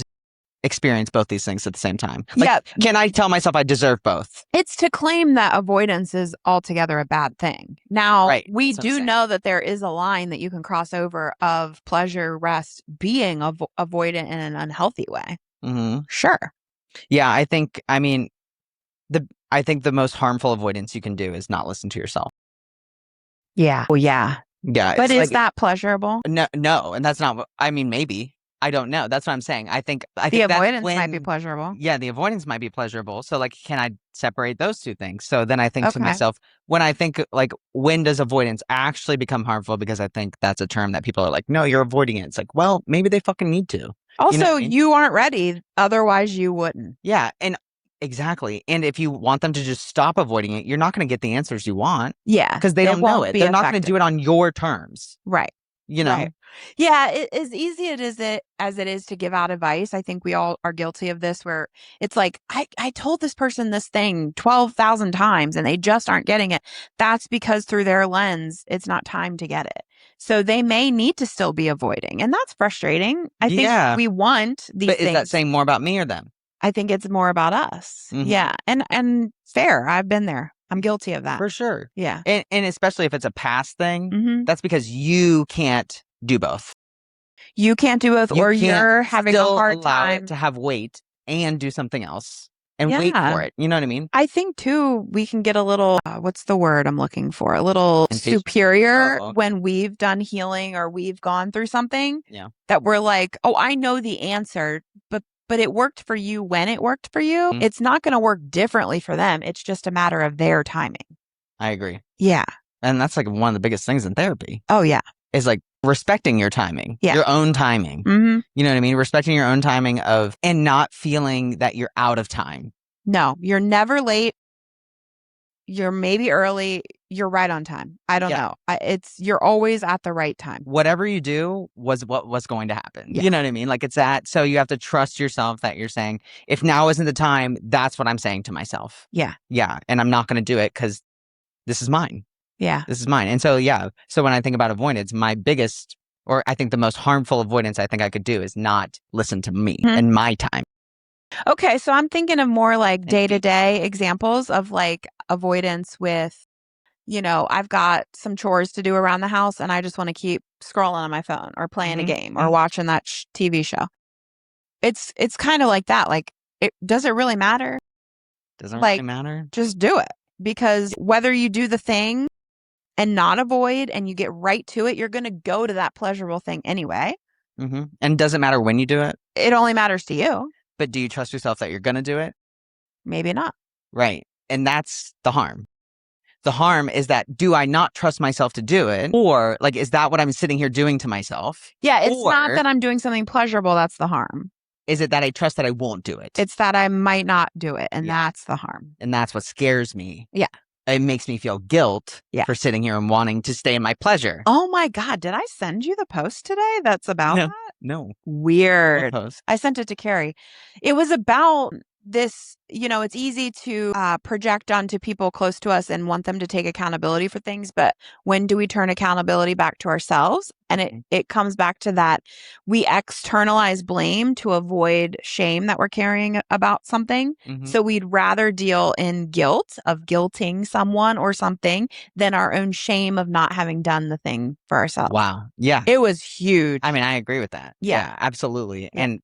experience both these things at the same time? Like, Yeah. can I tell myself I deserve both? It's to claim that avoidance is altogether a bad thing. Now, Right. we That's what I'm do saying. know that there is a line that you can cross over of pleasure, rest being avoidant in an unhealthy way. Mm-hmm. Sure. Yeah, I think the most harmful avoidance you can do is not listen to yourself. Yeah. Well, yeah. Yeah. But it's is like, that pleasurable? no, and that's not what I mean. Maybe. I don't know. That's what I'm saying. I think The that's avoidance when, might be pleasurable. yeah, the avoidance might be pleasurable. So, like, can I separate those two things? So then I think to Okay. myself, when I think, like, when does avoidance actually become harmful? Because I think that's a term that people are like, no, you're avoiding it. It's like, well, maybe they fucking need to. Also, You know what I mean? you aren't ready. Otherwise, you wouldn't. Yeah, and exactly. And if you want them to just stop avoiding it, you're not going to get the answers you want Yeah. because they don't know won't it. be They're not going to effective. do it on your terms. Right. You know? Right. Yeah, as easy as it is to give out advice, I think we all are guilty of this where it's like, I told this person this thing 12,000 times and they just aren't getting it. That's because through their lens, it's not time to get it. So they may need to still be avoiding. And that's frustrating. I think we want these But things. is that saying more about me or them? I think it's more about us. Yeah. And fair. I've been there. I'm guilty of that. For sure. Yeah. And especially if it's a past thing, that's because you can't do both. You can't do both, or you're having a still hard allow time it to have weight and do something else and wait for it. You know what I mean? I think too, we can get a little, what's the word I'm looking for? A little superior when we've done healing or we've gone through something that we're like, oh, I know the answer, but it worked for you when it worked for you. It's not going to work differently for them. It's just a matter of their timing. I agree. Yeah. And that's like one of the biggest things in therapy. Oh, yeah. Is like respecting your timing, your own timing. You know what I mean? Respecting your own timing and not feeling that you're out of time. No, you're never late. You're maybe early. You're right on time. I don't know. You're always at the right time. Whatever you do was what was going to happen. Yeah. You know what I mean? Like, it's that. So you have to trust yourself that you're saying, if now isn't the time, that's what I'm saying to myself. Yeah. Yeah. And I'm not going to do it because this is mine. Yeah. This is mine. And so, so when I think about avoidance, my biggest, or I think the most harmful avoidance I think I could do is not listen to me and my time. Okay. So I'm thinking of more like day-to-day examples of like avoidance with, I've got some chores to do around the house and I just want to keep scrolling on my phone or playing a game or watching that TV show. It's kind of like that. Like, does it really matter? Doesn't really matter. Just do it, because whether you do the thing and not avoid and you get right to it, you're going to go to that pleasurable thing anyway. And does it matter when you do it? It only matters to you. But do you trust yourself that you're going to do it? Maybe not. Right. And that's the harm. The harm is that, do I not trust myself to do it? Or, like, is that what I'm sitting here doing to myself? Yeah, it's not that I'm doing something pleasurable. That's the harm. Is it that I trust that I won't do it? It's that I might not do it. And that's the harm. And that's what scares me. Yeah. It makes me feel guilt for sitting here and wanting to stay in my pleasure. Oh my God. Did I send you the post today that's about that? No. Weird. What post? I sent it to Carrie. It was about this, it's easy to project onto people close to us and want them to take accountability for things. But when do we turn accountability back to ourselves? And it comes back to that we externalize blame to avoid shame that we're carrying about something. So we'd rather deal in guilt of guilting someone or something than our own shame of not having done the thing for ourselves. Wow. Yeah. It was huge. I mean, I agree with that. Yeah, absolutely. Yeah. And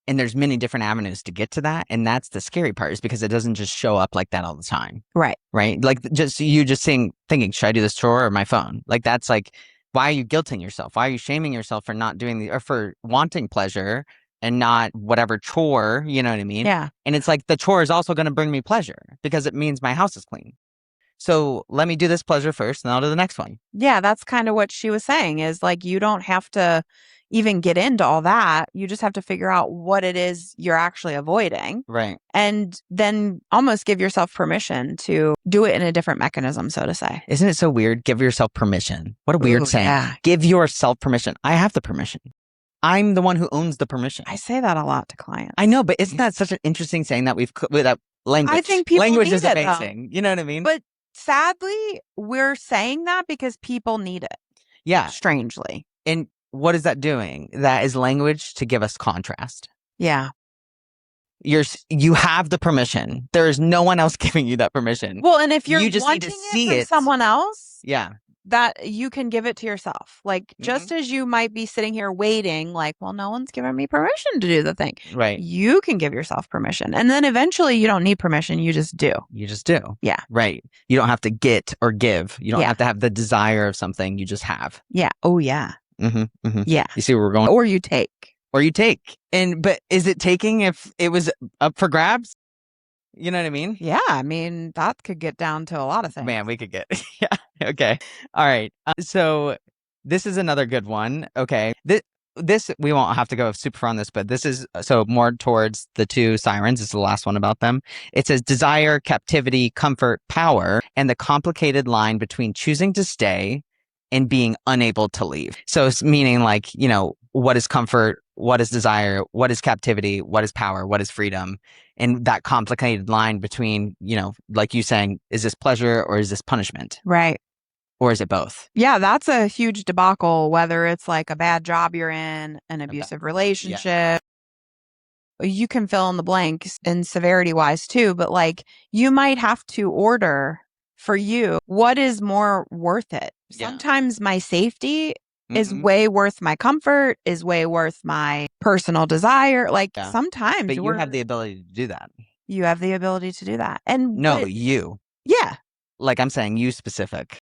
And there's many different avenues to get to that. And that's the scary part, is because it doesn't just show up like that all the time. Right. Right. Like just thinking, should I do this chore or my phone? Like, that's like, why are you guilting yourself? Why are you shaming yourself for not doing or for wanting pleasure and not whatever chore? You know what I mean? Yeah. And it's like, the chore is also going to bring me pleasure because it means my house is clean. So let me do this pleasure first, and I'll do the next one. Yeah, that's kind of what she was saying, is like, you don't have to even get into all that. You just have to figure out what it is you're actually avoiding. Right. And then almost give yourself permission to do it in a different mechanism, so to say. Isn't it so weird? Give yourself permission. What a weird saying. Yeah. Give yourself permission. I have the permission. I'm the one who owns the permission. I say that a lot to clients. I know, but isn't that such an interesting saying that that language? I think people language need is it, amazing. You know what I mean? But sadly, we're saying that because people need it. Yeah. Strangely. And what is that doing? That is language to give us contrast. Yeah. You have the permission. There is no one else giving you that permission. Well, and if you're you just wanting need to see it from someone else, yeah, that you can give it to yourself. Like, just as you might be sitting here waiting, like, well, no one's giving me permission to do the thing. Right. You can give yourself permission. And then eventually you don't need permission. You just do. You just do. Yeah. Right. You don't have to get or give. You don't Yeah. have to have the desire of something. You just have. Yeah. Oh, yeah. Mm-hmm, mm-hmm. Yeah. You see where we're going? Or you take. But is it taking if it was up for grabs? You know what I mean? Yeah. I mean, that could get down to a lot of things. Man, we could get. Yeah. Okay. All right. So this is another good one. Okay. This we won't have to go super far on this, but this is so more towards the two sirens. This is the last one about them. It says desire, captivity, comfort, power, and the complicated line between choosing to stay and being unable to leave. So it's meaning, like, what is comfort? What is desire? What is captivity? What is power? What is freedom? And that complicated line between, like you saying, is this pleasure or is this punishment? Right. Or is it both? Yeah, that's a huge debacle, whether it's like a bad job you're in, an abusive relationship. Yeah. You can fill in the blanks in severity wise too, but like, you might have to order for you what is more worth it. Yeah. Sometimes my safety is way worth my comfort, is way worth my personal desire. Like, sometimes. But you have the ability to do that. You have the ability to do that. And you. Yeah. Like, I'm saying you specific.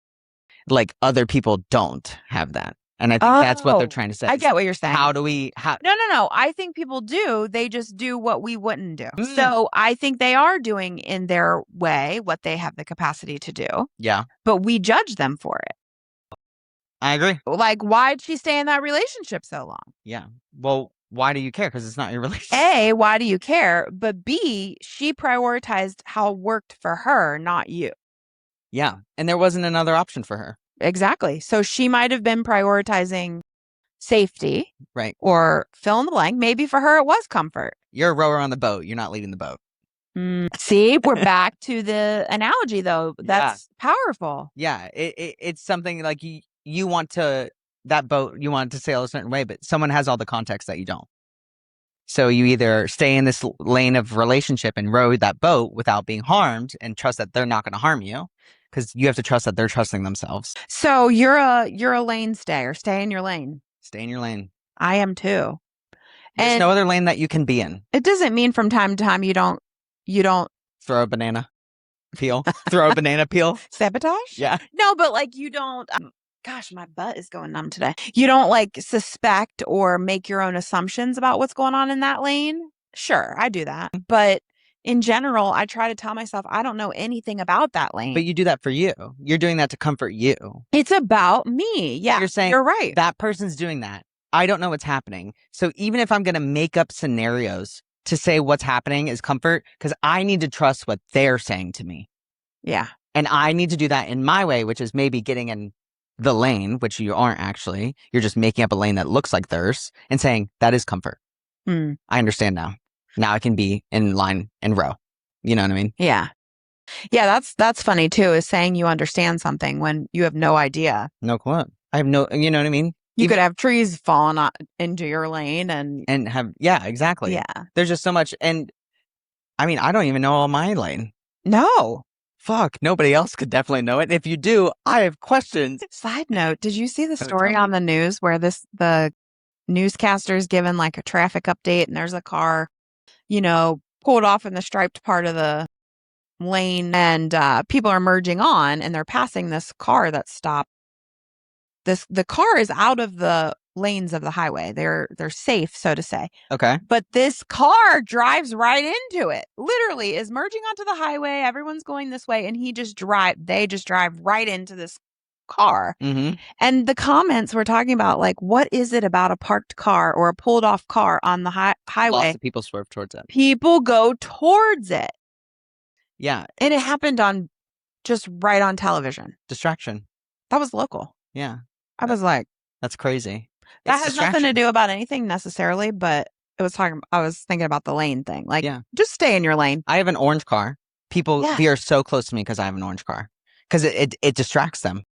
Like, other people don't have that. And I think that's what they're trying to say. I get what you're saying. No. I think people do. They just do what we wouldn't do. So I think they are doing in their way what they have the capacity to do. Yeah. But we judge them for it. I agree. Like, why'd she stay in that relationship so long? Yeah. Well, why do you care? Because it's not your relationship. A, why do you care? But B, she prioritized how it worked for her, not you. Yeah. And there wasn't another option for her. Exactly. So she might have been prioritizing safety. Right. Or fill in the blank. Maybe for her it was comfort. You're a rower on the boat. You're not leading the boat. See, we're back to the analogy, though. That's powerful. Yeah. It's something like you want that boat, you want it to sail a certain way, but someone has all the context that you don't. So you either stay in this lane of relationship and row that boat without being harmed and trust that they're not going to harm you, because you have to trust that they're trusting themselves. So you're a lane stayer. Stay in your lane. Stay in your lane. I am too. There's no other lane that you can be in. It doesn't mean from time to time you don't throw a banana peel. Throw a banana peel. Sabotage? Yeah. No, but like, you don't. Gosh, my butt is going numb today. You don't like suspect or make your own assumptions about what's going on in that lane. Sure, I do that. But in general, I try to tell myself I don't know anything about that lane. But you do that for you. You're doing that to comfort you. It's about me. Yeah, you're saying, you're right. That person's doing that. I don't know what's happening. So even if I'm going to make up scenarios to say what's happening is comfort, because I need to trust what they're saying to me. Yeah. And I need to do that in my way, which is maybe getting in the lane, which you aren't actually. You're just making up a lane that looks like theirs and saying that is comfort. I understand now. Now I can be in line and row. You know what I mean? Yeah. Yeah, that's funny too, is saying you understand something when you have no idea. No clue. I have no, you know what I mean? You could have trees falling into your lane and have, yeah, exactly. Yeah. There's just so much. And I mean, I don't even know all my lane. No. Fuck, nobody else could definitely know it. And if you do, I have questions. Side note, did you see the story on the news where the newscasters giving like a traffic update, and there's a car, pulled off in the striped part of the lane, and people are merging on, and they're passing this car that's stopped. The car is out of the lanes of the highway. They're safe, so to say. Okay. But this car drives right into it. Literally is merging onto the highway. Everyone's going this way, and they just drive right into this car. Mm-hmm. And the comments were talking about, like, what is it about a parked car or a pulled off car on the highway? Lots of people swerve towards it. People go towards it. Yeah. And it happened just right on television. Distraction. That was local. Yeah. I was like, that's crazy. That has nothing to do about anything necessarily, but I was thinking about the lane thing. Like, just stay in your lane. I have an orange car. People are so close to me because I have an orange car. Because it distracts them.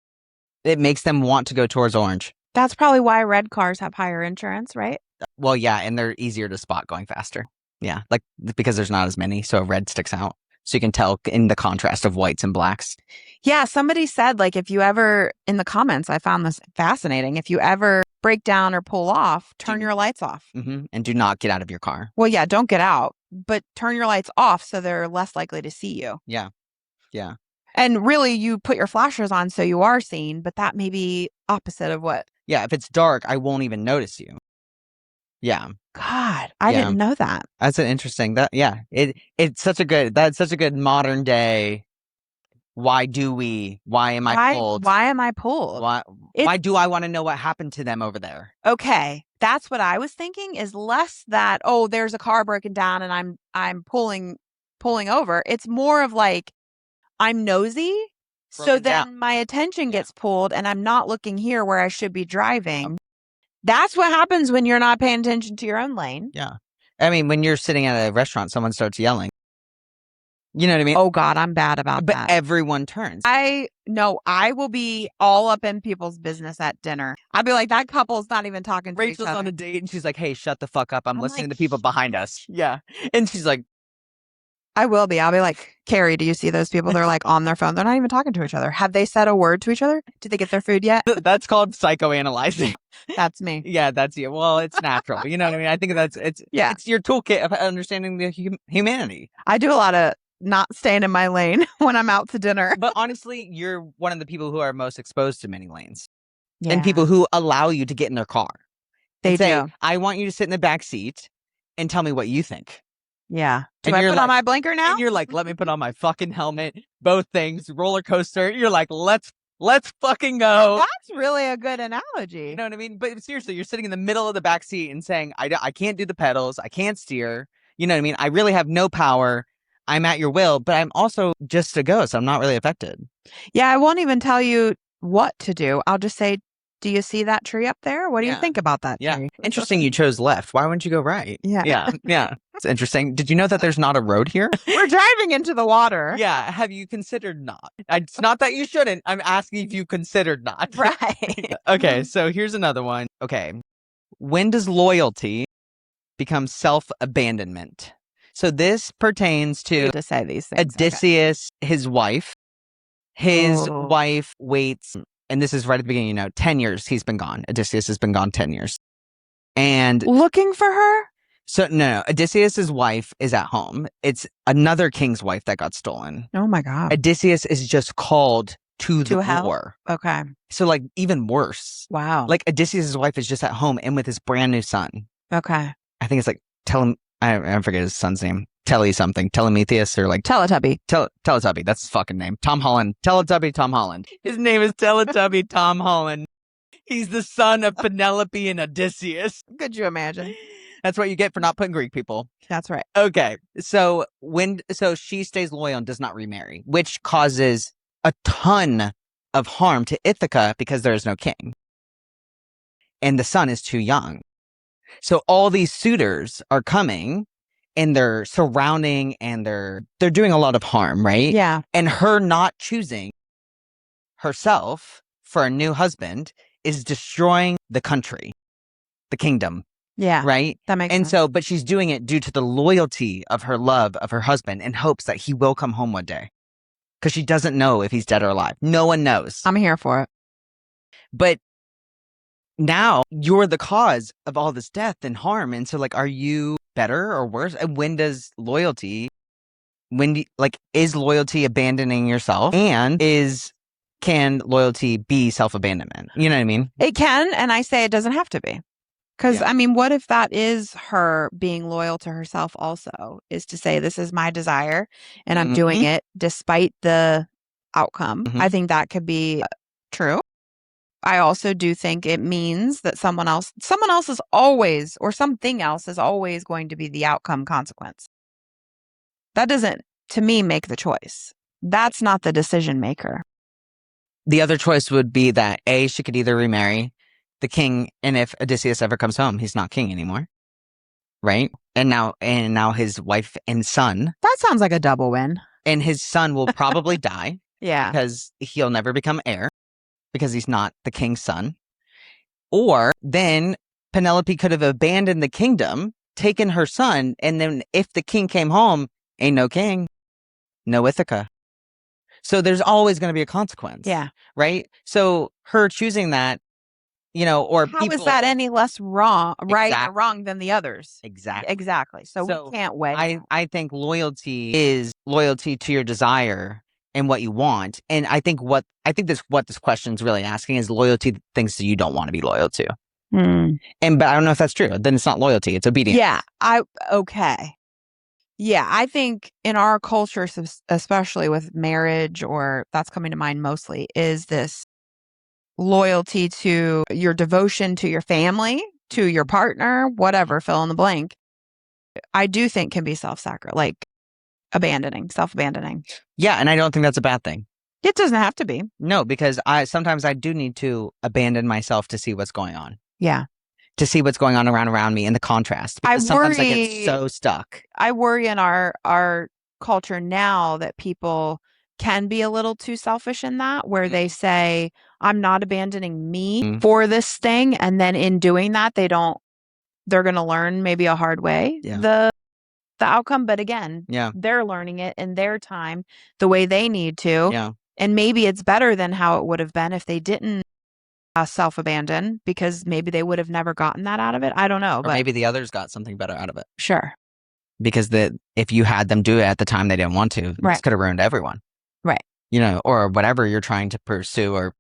It makes them want to go towards orange. That's probably why red cars have higher insurance, right? Well, yeah, and they're easier to spot going faster. Yeah, like because there's not as many, so red sticks out. So you can tell in the contrast of whites and blacks. Yeah, somebody said, like, if you ever, in the comments, I found this fascinating. If you ever break down or pull off, turn your lights off. Mm-hmm. And do not get out of your car. Well, yeah, don't get out, but turn your lights off so they're less likely to see you. Yeah. Yeah. And really, you put your flashers on so you are seen, but that may be opposite of what. Yeah, if it's dark, I won't even notice you. Yeah. God, I didn't know that. That's an interesting, that's such a good modern day. Why am I pulled? Why am I pulled? Why do I want to know what happened to them over there? Okay. That's what I was thinking, is less that, oh, there's a car broken down and I'm pulling over. It's more of like, I'm nosy. So then my attention gets pulled and I'm not looking here where I should be driving. That's what happens when you're not paying attention to your own lane. Yeah. I mean, when you're sitting at a restaurant, someone starts yelling. You know what I mean? Oh, God, I'm bad about that. But everyone turns. I will be all up in people's business at dinner. I'll be like, that couple's not even talking to each other. Rachel's on a date and she's like, hey, shut the fuck up. I'm listening to people behind us. Yeah. And she's like, I will be. I'll be like, Carrie, do you see those people? They're like on their phone. They're not even talking to each other. Have they said a word to each other? Did they get their food yet? That's called psychoanalyzing. That's me. Yeah, that's you. Well, it's natural. You know what I mean? I think it's your toolkit of understanding the humanity. I do a lot of not staying in my lane when I'm out to dinner. But honestly, you're one of the people who are most exposed to many lanes. Yeah. And people who allow you to get in their car. They say, do. I want you to sit in the back seat and tell me what you think. Yeah. Do I put on my blinker now? And you're like, let me put on my fucking helmet. Both things. Roller coaster. You're like, let's fucking go. That's really a good analogy. You know what I mean? But seriously, you're sitting in the middle of the back seat and saying, I can't do the pedals. I can't steer. You know what I mean? I really have no power. I'm at your will, but I'm also just a ghost. I'm not really affected. Yeah, I won't even tell you what to do. I'll just say, do you see that tree up there? What do you think about that tree? Interesting you chose left. Why wouldn't you go right? Yeah. It's interesting. Did you know that there's not a road here? We're driving into the water. Yeah. Have you considered not? It's not that you shouldn't. I'm asking if you considered not. Right. Okay, so here's another one. Okay. When does loyalty become self-abandonment? So this pertains to say these things. Odysseus, his wife. His wife waits, and this is right at the beginning, 10 years he's been gone. Odysseus has been gone 10 years. And looking for her? So no, Odysseus's wife is at home. It's another king's wife that got stolen. Oh my God. Odysseus is just called to the hell? war. Okay. So like even worse. Wow. Like Odysseus's wife is just at home and with his brand new son. Okay. I think it's like I forget his son's name. Telemetheus or like Teletubby. Teletubby. That's his fucking name. Tom Holland. Teletubby Tom Holland. His name is Teletubby Tom Holland. He's the son of Penelope and Odysseus. Could you imagine? That's what you get for not putting Greek people. That's right. Okay. So she stays loyal and does not remarry, which causes a ton of harm to Ithaca because there is no king. And the son is too young. So all these suitors are coming and they're surrounding and they're doing a lot of harm, right? Yeah. And her not choosing herself for a new husband is destroying the country, the kingdom. Yeah. Right? That makes sense. And so, but she's doing it due to the loyalty of her love of her husband in hopes that he will come home one day. Because she doesn't know if he's dead or alive. No one knows. I'm here for it. But now you're the cause of all this death and harm. And so, like, are you better or worse? And when does loyalty, is loyalty abandoning yourself? And can loyalty be self-abandonment? You know what I mean? It can, and I say it doesn't have to be. Because, Yeah. I mean, what if that is her being loyal to herself also, is to say, this is my desire and I'm doing it despite the outcome. I think that could be true. I also do think it means that someone else is always, or something else is always going to be the outcome consequence. That doesn't, to me, make the choice. That's not the decision maker. The other choice would be that A, she could either remarry the king, and if Odysseus ever comes home, he's not king anymore. Right? And now his wife and son. That sounds like a double win. And his son will probably die. Yeah. Because he'll never become heir because he's not the king's son. Or then Penelope could have abandoned the kingdom, taken her son, and then if the king came home, ain't no king, no Ithaca. So there's always going to be a consequence. Yeah. Right? So her choosing that, or how is that any less right or wrong than the others? Exactly. So we can't weigh. I think loyalty is loyalty to your desire and what you want. And I think what this question is really asking is loyalty to things that you don't want to be loyal to. But I don't know if that's true. Then it's not loyalty, it's obedience. Yeah. Okay. Yeah, I think in our culture, especially with marriage, or that's coming to mind mostly, is this loyalty to your devotion to your family, to your partner, whatever, fill in the blank. I do think can be self-abandoning. Yeah, and I don't think that's a bad thing. It doesn't have to be. No, because sometimes I do need to abandon myself to see what's going on. Yeah. To see what's going on around me and the contrast. Because sometimes I get so stuck. I worry in our culture now that people can be a little too selfish in that, where they say, I'm not abandoning me for this thing. And then in doing that, they're going to learn maybe a hard way, the outcome. But again, they're learning it in their time, the way they need to. Yeah. And maybe it's better than how it would have been if they didn't self-abandon, because maybe they would have never gotten that out of it. I don't know. But maybe the others got something better out of it. Sure. Because if you had them do it at the time they didn't want to, this could have ruined everyone. Right. Or whatever you're trying to pursue or,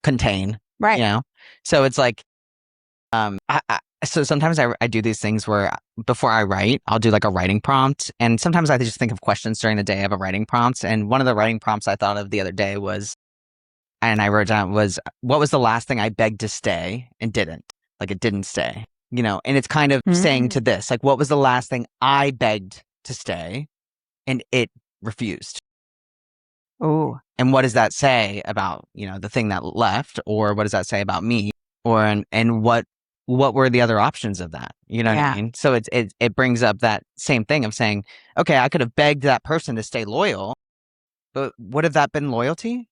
contain. Right. So it's like, so sometimes I do these things where before I write, I'll do like a writing prompt. And sometimes I just think of questions during the day of a writing prompt. And one of the writing prompts I thought of the other day was, and I wrote down, was, what was the last thing I begged to stay and didn't? Like it didn't stay, and it's kind of saying to this, like, what was the last thing I begged to stay and it refused? Oh. And what does that say about, the thing that left, or what does that say about me? And what were the other options of that? You know what I mean? So it brings up that same thing of saying, okay, I could have begged that person to stay loyal, but would have that been loyalty?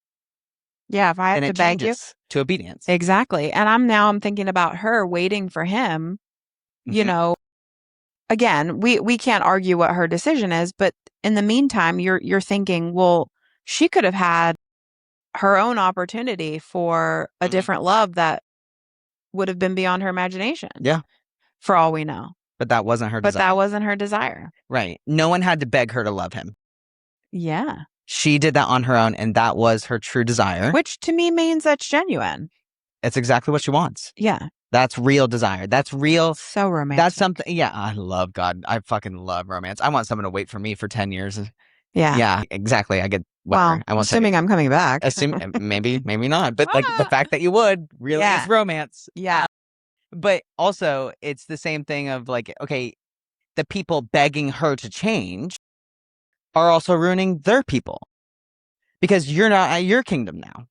Yeah, if I have to beg you to obedience. Exactly. And I'm thinking about her waiting for him. Again, we can't argue what her decision is, but in the meantime, you're thinking, well, she could have had her own opportunity for a different love that would have been beyond her imagination. Yeah. For all we know. But that wasn't her desire. But that wasn't her desire. Right. No one had to beg her to love him. Yeah. She did that on her own, and that was her true desire. Which to me means that's genuine. It's exactly what she wants. Yeah. That's real desire. That's real. So romantic. That's something. Yeah. I love God. I fucking love romance. I want someone to wait for me for 10 years. Yeah. Yeah, exactly. I get, whatever. Well, assuming I'm coming back. Maybe not. But like the fact that you would really is romance. Yeah. But also it's the same thing of like, okay, the people begging her to change are also ruining their people because you're not at your kingdom now.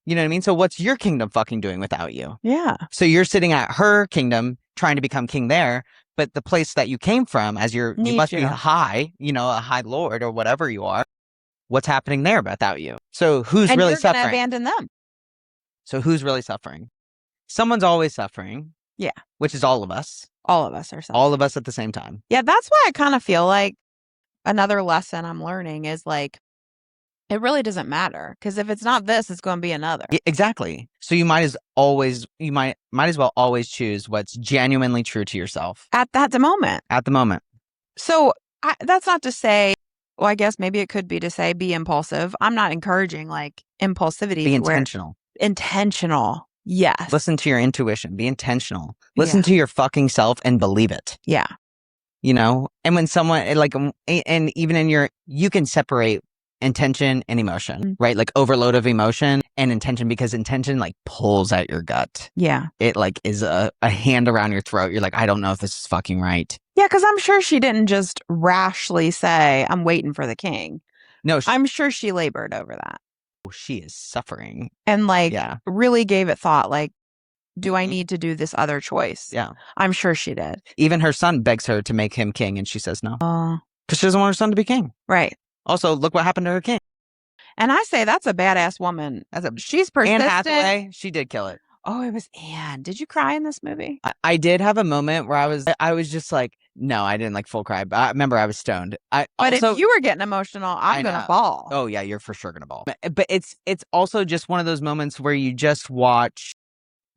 You know what I mean? So what's your kingdom fucking doing without you? Yeah. So you're sitting at her kingdom trying to become king there, but the place that you came from as you must be high, a high lord or whatever you are. What's happening there without you? So who's really you're suffering? Gonna abandon them. So who's really suffering? Someone's always suffering. Yeah. Which is all of us. All of us are suffering. All of us at the same time. Yeah, that's why I kind of feel like another lesson I'm learning is like, It really doesn't matter because if it's not this, it's going to be another. Exactly. So you might as well always choose what's genuinely true to yourself At that moment. at the moment. So that's not to say, well, I guess maybe it could be to say be impulsive. I'm not encouraging like impulsivity Be to where intentional. intentional. Yes. Listen to your intuition. Be intentional. Listen Yeah. to your fucking self and believe it. Yeah. You know? And when someone like and even in your you can separate intention and emotion, right? Like overload of emotion and intention, because intention like pulls at your gut. Yeah. It like is a hand around your throat. You're like, I don't know if this is fucking right. Yeah, because I'm sure she didn't just rashly say, I'm waiting for the king. No, I'm sure she labored over that she is suffering. and like Yeah. really gave it thought. Like, do I need to do this other choice? Yeah. I'm sure she did. Even her son begs her to make him king, and she says no. Oh, Because she doesn't want her son to be king. right. Also, look what happened to her king. And I say that's a badass woman. She's Anne persistent. Hathaway, she did kill it. Oh, it was Anne. Did you cry in this movie? I did have a moment where I was just like, no, I didn't like full cry. But I remember I was stoned. But also, if you were getting emotional, I'm going to bawl. Oh yeah, you're for sure gonna bawl. But it's also just one of those moments where you just watch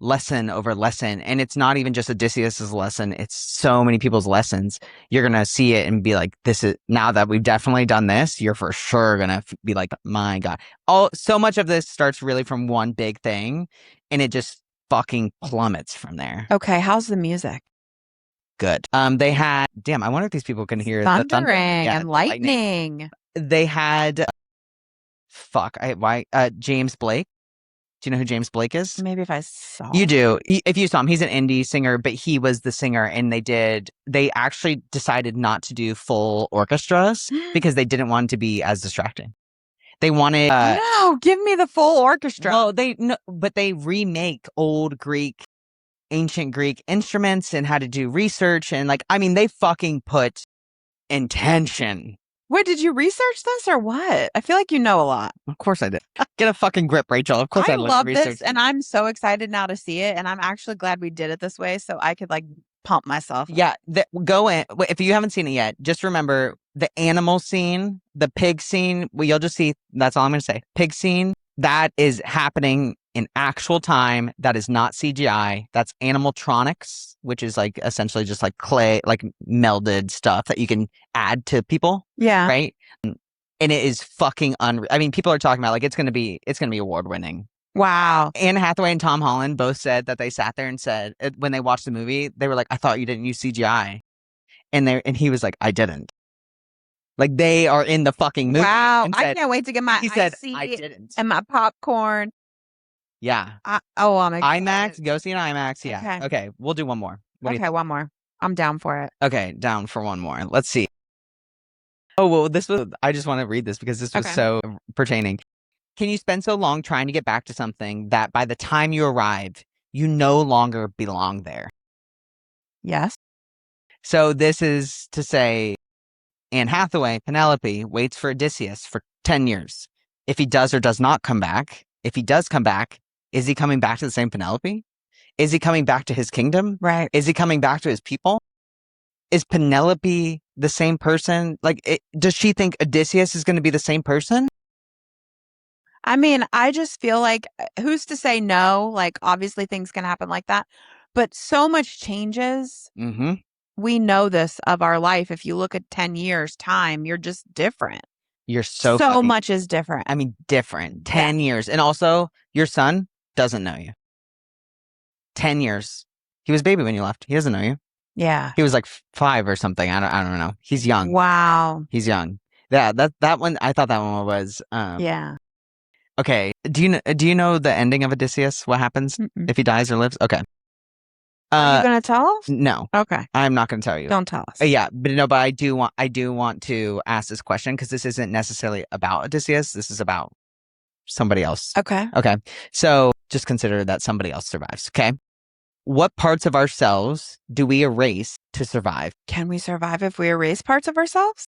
lesson over lesson, and it's not even just Odysseus's lesson, it's so many people's lessons. You're gonna see it and be like, this is, now that we've definitely done this, you're for sure gonna be like, my god. So much of this starts really from one big thing, and it just fucking plummets from there. Okay, how's the music? Good. They had, damn, I wonder if these people can hear the thunder. Thundering Yeah, and lightning. They had James Blake. Do you know who James Blake is? Maybe if I saw You do. If you saw him, he's an indie singer, but he was the singer, and they actually decided not to do full orchestras because they didn't want it to be as distracting. They wanted no, give me the full orchestra. Well, but they remake old ancient Greek instruments and how to do research, and like, I mean, they fucking put intention. Wait, did you research this or what? I feel like you know a lot. Of course I did. Get a fucking grip, Rachel. Of course I love research this, and I'm so excited now to see it, and I'm actually glad we did it this way so I could like pump myself. Yeah, go in. If you haven't seen it yet, just remember the animal scene, the pig scene. Well, you'll just see. That's all I'm going to say. Pig scene that is happening in actual time. That is not CGI. That's animatronics, which is like essentially just like clay, like melded stuff that you can add to people. Yeah. Right. And it is fucking unreal. I mean, people are talking about like it's gonna be award winning. Wow. Anne Hathaway and Tom Holland both said that they sat there and said when they watched the movie, they were like, I thought you didn't use CGI. And he was like, I didn't. Like, they are in the fucking movie. Wow. I can't wait to get my He said, icy I didn't. and my popcorn. Yeah. I'm excited. IMAX, go see an IMAX. Yeah. Okay. We'll do one more. Okay, one more. I'm down for it. Okay, down for one more. Let's see. Oh, well, I just want to read this because this was so pertaining. Can you spend so long trying to get back to something that by the time you arrive, you no longer belong there? Yes. So this is to say, Anne Hathaway, Penelope, waits for Odysseus for 10 years. If he does or does not come back, if he does come back, is he coming back to the same Penelope? Is he coming back to his kingdom? Right. Is he coming back to his people? Is Penelope the same person? Like, does she think Odysseus is going to be the same person? I mean, I just feel like who's to say no? Like, obviously things can happen like that, but so much changes. Mm-hmm. We know this of our life. If you look at 10 years time, you're just different. You're so much is different. I mean, different. 10 years. And also, your son doesn't know you. 10 years. He was a baby when you left. He doesn't know you. Yeah. He was like 5 or something. I don't know. He's young. Wow. He's young. Yeah, that one, I thought that one was yeah. Okay. Do you know the ending of Odysseus? What happens if he dies or lives? Okay. Are you gonna tell us? No. Okay. I'm not gonna tell you. Don't tell us. Yeah, but I do want to ask this question because this isn't necessarily about Odysseus. This is about somebody else. Okay. Okay. So just consider that somebody else survives. Okay. What parts of ourselves do we erase to survive? Can we survive if we erase parts of ourselves?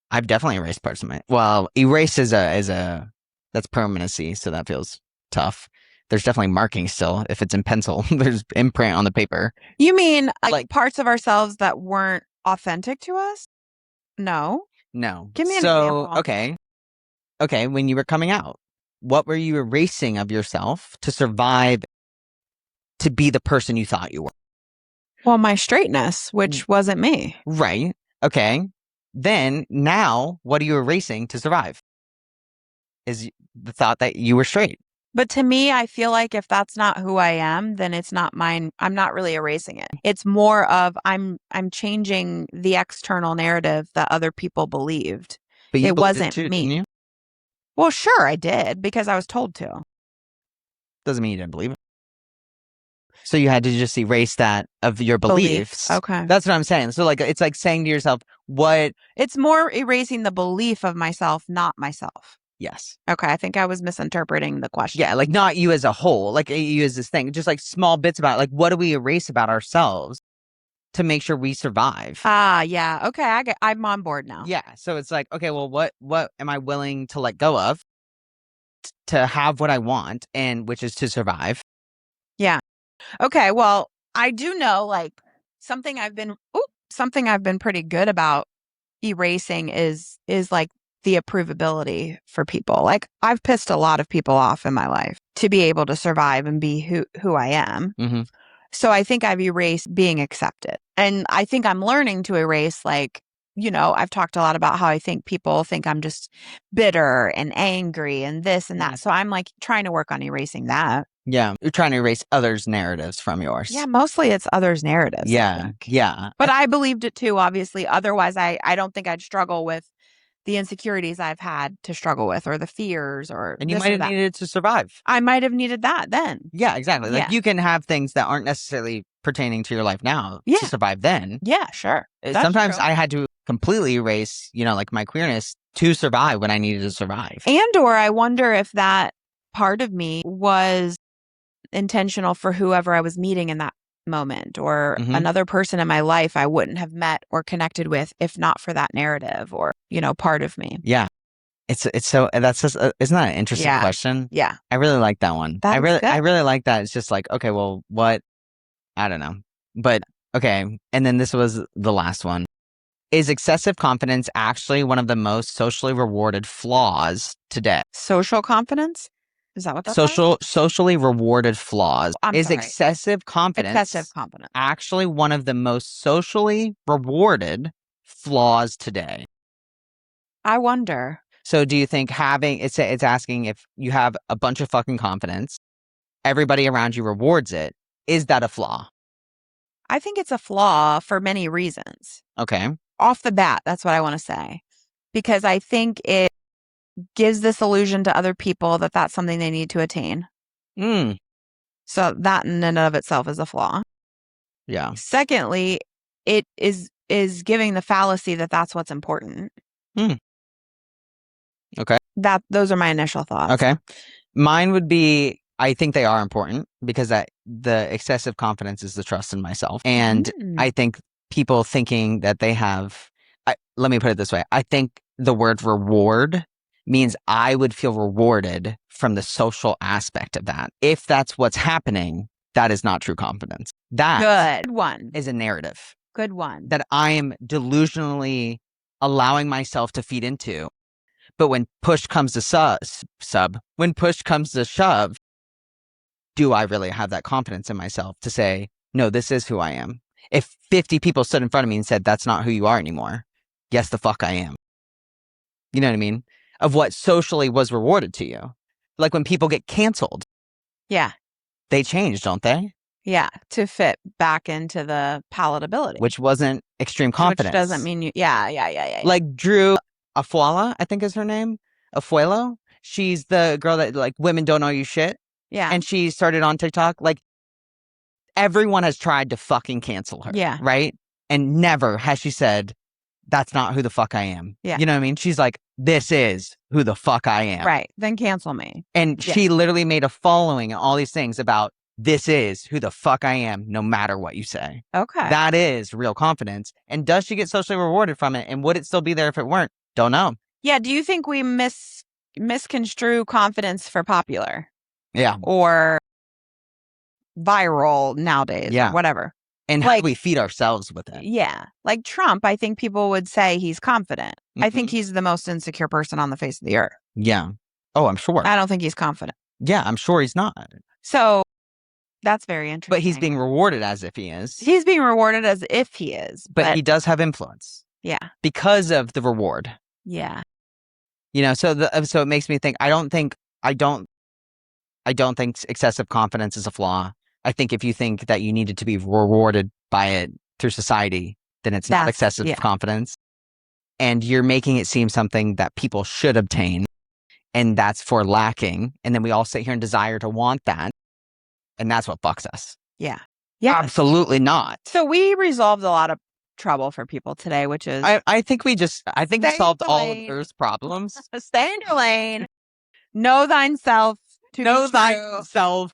I've definitely erased parts of my. Well, erase is a that's permanency, so that feels tough. There's definitely marking still. If it's in pencil, there's imprint on the paper. You mean like parts of ourselves that weren't authentic to us? No. No. Give me an example. Okay. okay, when you were coming out, what were you erasing of yourself to survive to be the person you thought you were? Well, my straightness, which wasn't me. Right. Okay. Then now, what are you erasing to survive? Is the thought that you were straight. But to me, I feel like if that's not who I am, then it's not mine. I'm not really erasing it. It's more of I'm changing the external narrative that other people believed. But you It believed it wasn't too, didn't me. you? Well, sure, I did because I was told to. Doesn't mean you didn't believe it. So you had to just erase that of your beliefs. Okay. That's what I'm saying. So like it's like saying to yourself, what? It's more erasing the belief of myself, not myself. Yes. Okay, I think I was misinterpreting the question. Yeah, like not you as a whole, like you as this thing, just like small bits about like what do we erase about ourselves to make sure we survive? Yeah. Okay, I'm on board now. Yeah. So it's like, okay, well, what am I willing to let go of to have what I want, and which is to survive? Yeah. Okay, well, I do know like something I've been pretty good about erasing is like the approvability for people. Like I've pissed a lot of people off in my life to be able to survive and be who I am. Mm-hmm. So I think I've erased being accepted. And I think I'm learning to erase like, I've talked a lot about how I think people think I'm just bitter and angry and this and that. So I'm like trying to work on erasing that. Yeah, you're trying to erase others' narratives from yours. Yeah, mostly it's others' narratives. Yeah, yeah. But I believed it too, obviously. Otherwise, I don't think I'd struggle with the insecurities I've had to struggle with or the fears or And you this might or have that. needed it to survive. I might have needed that then. Yeah, exactly. Like Yeah. you can have things that aren't necessarily pertaining to your life now Yeah. to survive then. Yeah, sure. That's Sometimes true. I had to completely erase, like my queerness to survive when I needed to survive. And or I wonder if that part of me was intentional for whoever I was meeting in that moment or another person in my life I wouldn't have met or connected with if not for that narrative or, part of me. Yeah. It's so that's just isn't that an interesting question? Yeah. I really like that one. I really like that. It's just like, okay, well, what? I don't know. But okay. And then this was the last one. Is excessive confidence actually one of the most socially rewarded flaws today? Social confidence? Is that what that's Socially rewarded flaws. Is excessive confidence actually one of the most socially rewarded flaws today? I wonder. So do you think it's asking if you have a bunch of fucking confidence, everybody around you rewards it, is that a flaw? I think it's a flaw for many reasons. Okay. Off the bat, that's what I want to say. Because I think it gives this illusion to other people that that's something they need to attain. So that in and of itself is a flaw. Yeah. Secondly, it is giving the fallacy that that's what's important. Okay. Those are my initial thoughts. Okay. Mine would be, I think they are important because the excessive confidence is the trust in myself. And I think people thinking that they have, let me put it this way. I think the word reward means I would feel rewarded from the social aspect of that. If that's what's happening, that is not true confidence. That Good one is a narrative. Good one. That I am delusionally allowing myself to feed into. But when push comes to when push comes to shove, do I really have that confidence in myself to say, no, this is who I am? If 50 people stood in front of me and said, that's not who you are anymore, yes, the fuck I am. You know what I mean? Of what socially was rewarded to you. Like when people get canceled. Yeah. They change, don't they? Yeah. To fit back into the palatability. Which wasn't extreme confidence. Which doesn't mean you. Yeah. Like Drew Afuala, I think is her name. Afuelo. She's the girl that like women don't know you shit. Yeah. And she started on TikTok. Like everyone has tried to fucking cancel her. Yeah. Right? And never has she said, that's not who the fuck I am. Yeah. You know what I mean? She's like, this is who the fuck I am. Right. Then cancel me. And she literally made a following and all these things about this is who the fuck I am, no matter what you say. Okay. That is real confidence. And does she get socially rewarded from it? And would it still be there if it weren't? Don't know. Yeah. Do you think we misconstrue confidence for popular? Yeah. Or viral nowadays? Yeah. Or whatever. And how do we feed ourselves with it? Yeah. Like Trump, I think people would say he's confident. I think he's the most insecure person on the face of the earth. Yeah. Oh, I'm sure. I don't think he's confident. Yeah, I'm sure he's not. So that's very interesting. But he's being rewarded as if he is. He's being rewarded as if he is. But he does have influence. Yeah. Because of the reward. Yeah. You know, so it makes me think, I don't think excessive confidence is a flaw. I think if you think that you needed to be rewarded by it through society, then it's not excessive confidence. And you're making it seem something that people should obtain. And that's for lacking. And then we all sit here and desire to want that. And that's what fucks us. Yeah. Yeah. Absolutely not. So we resolved a lot of trouble for people today, which is I think we solved all of those problems. Stay in your lane. Know thyself to know be true. Thyself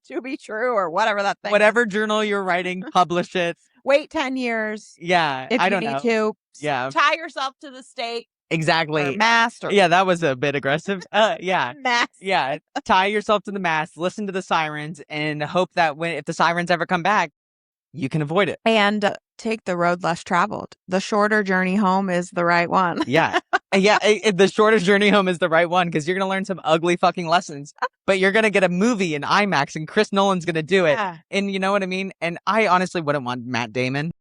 to be true, or whatever that thing whatever is. Journal you're writing, publish it. Wait 10 years. Yeah. If I you don't need know. to. Yeah. Tie yourself to the stake. Exactly. Or mast. Or... Yeah, that was a bit aggressive. Yeah. Mast. Yeah. Tie yourself to the mast, listen to the sirens, and hope that if the sirens ever come back, you can avoid it. And take the road less traveled. The shorter journey home is the right one. Yeah. Yeah. The shorter journey home is the right one because you're going to learn some ugly fucking lessons, but you're going to get a movie in IMAX and Chris Nolan's going to do it. Yeah. And you know what I mean? And I honestly wouldn't want Matt Damon.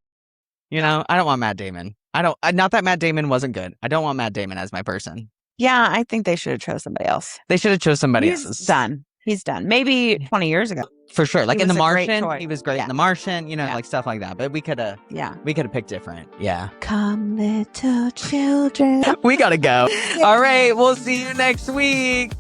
You know, I don't want Matt Damon. Not that Matt Damon wasn't good. I don't want Matt Damon as my person. Yeah, I think they should have chose somebody else. They should have chose somebody else. He's done. Maybe 20 years ago. For sure. Like in The Martian, he was great in The Martian, you know, like stuff like that. But we could have picked different. Yeah. Come little children. We got to go. All right. We'll see you next week.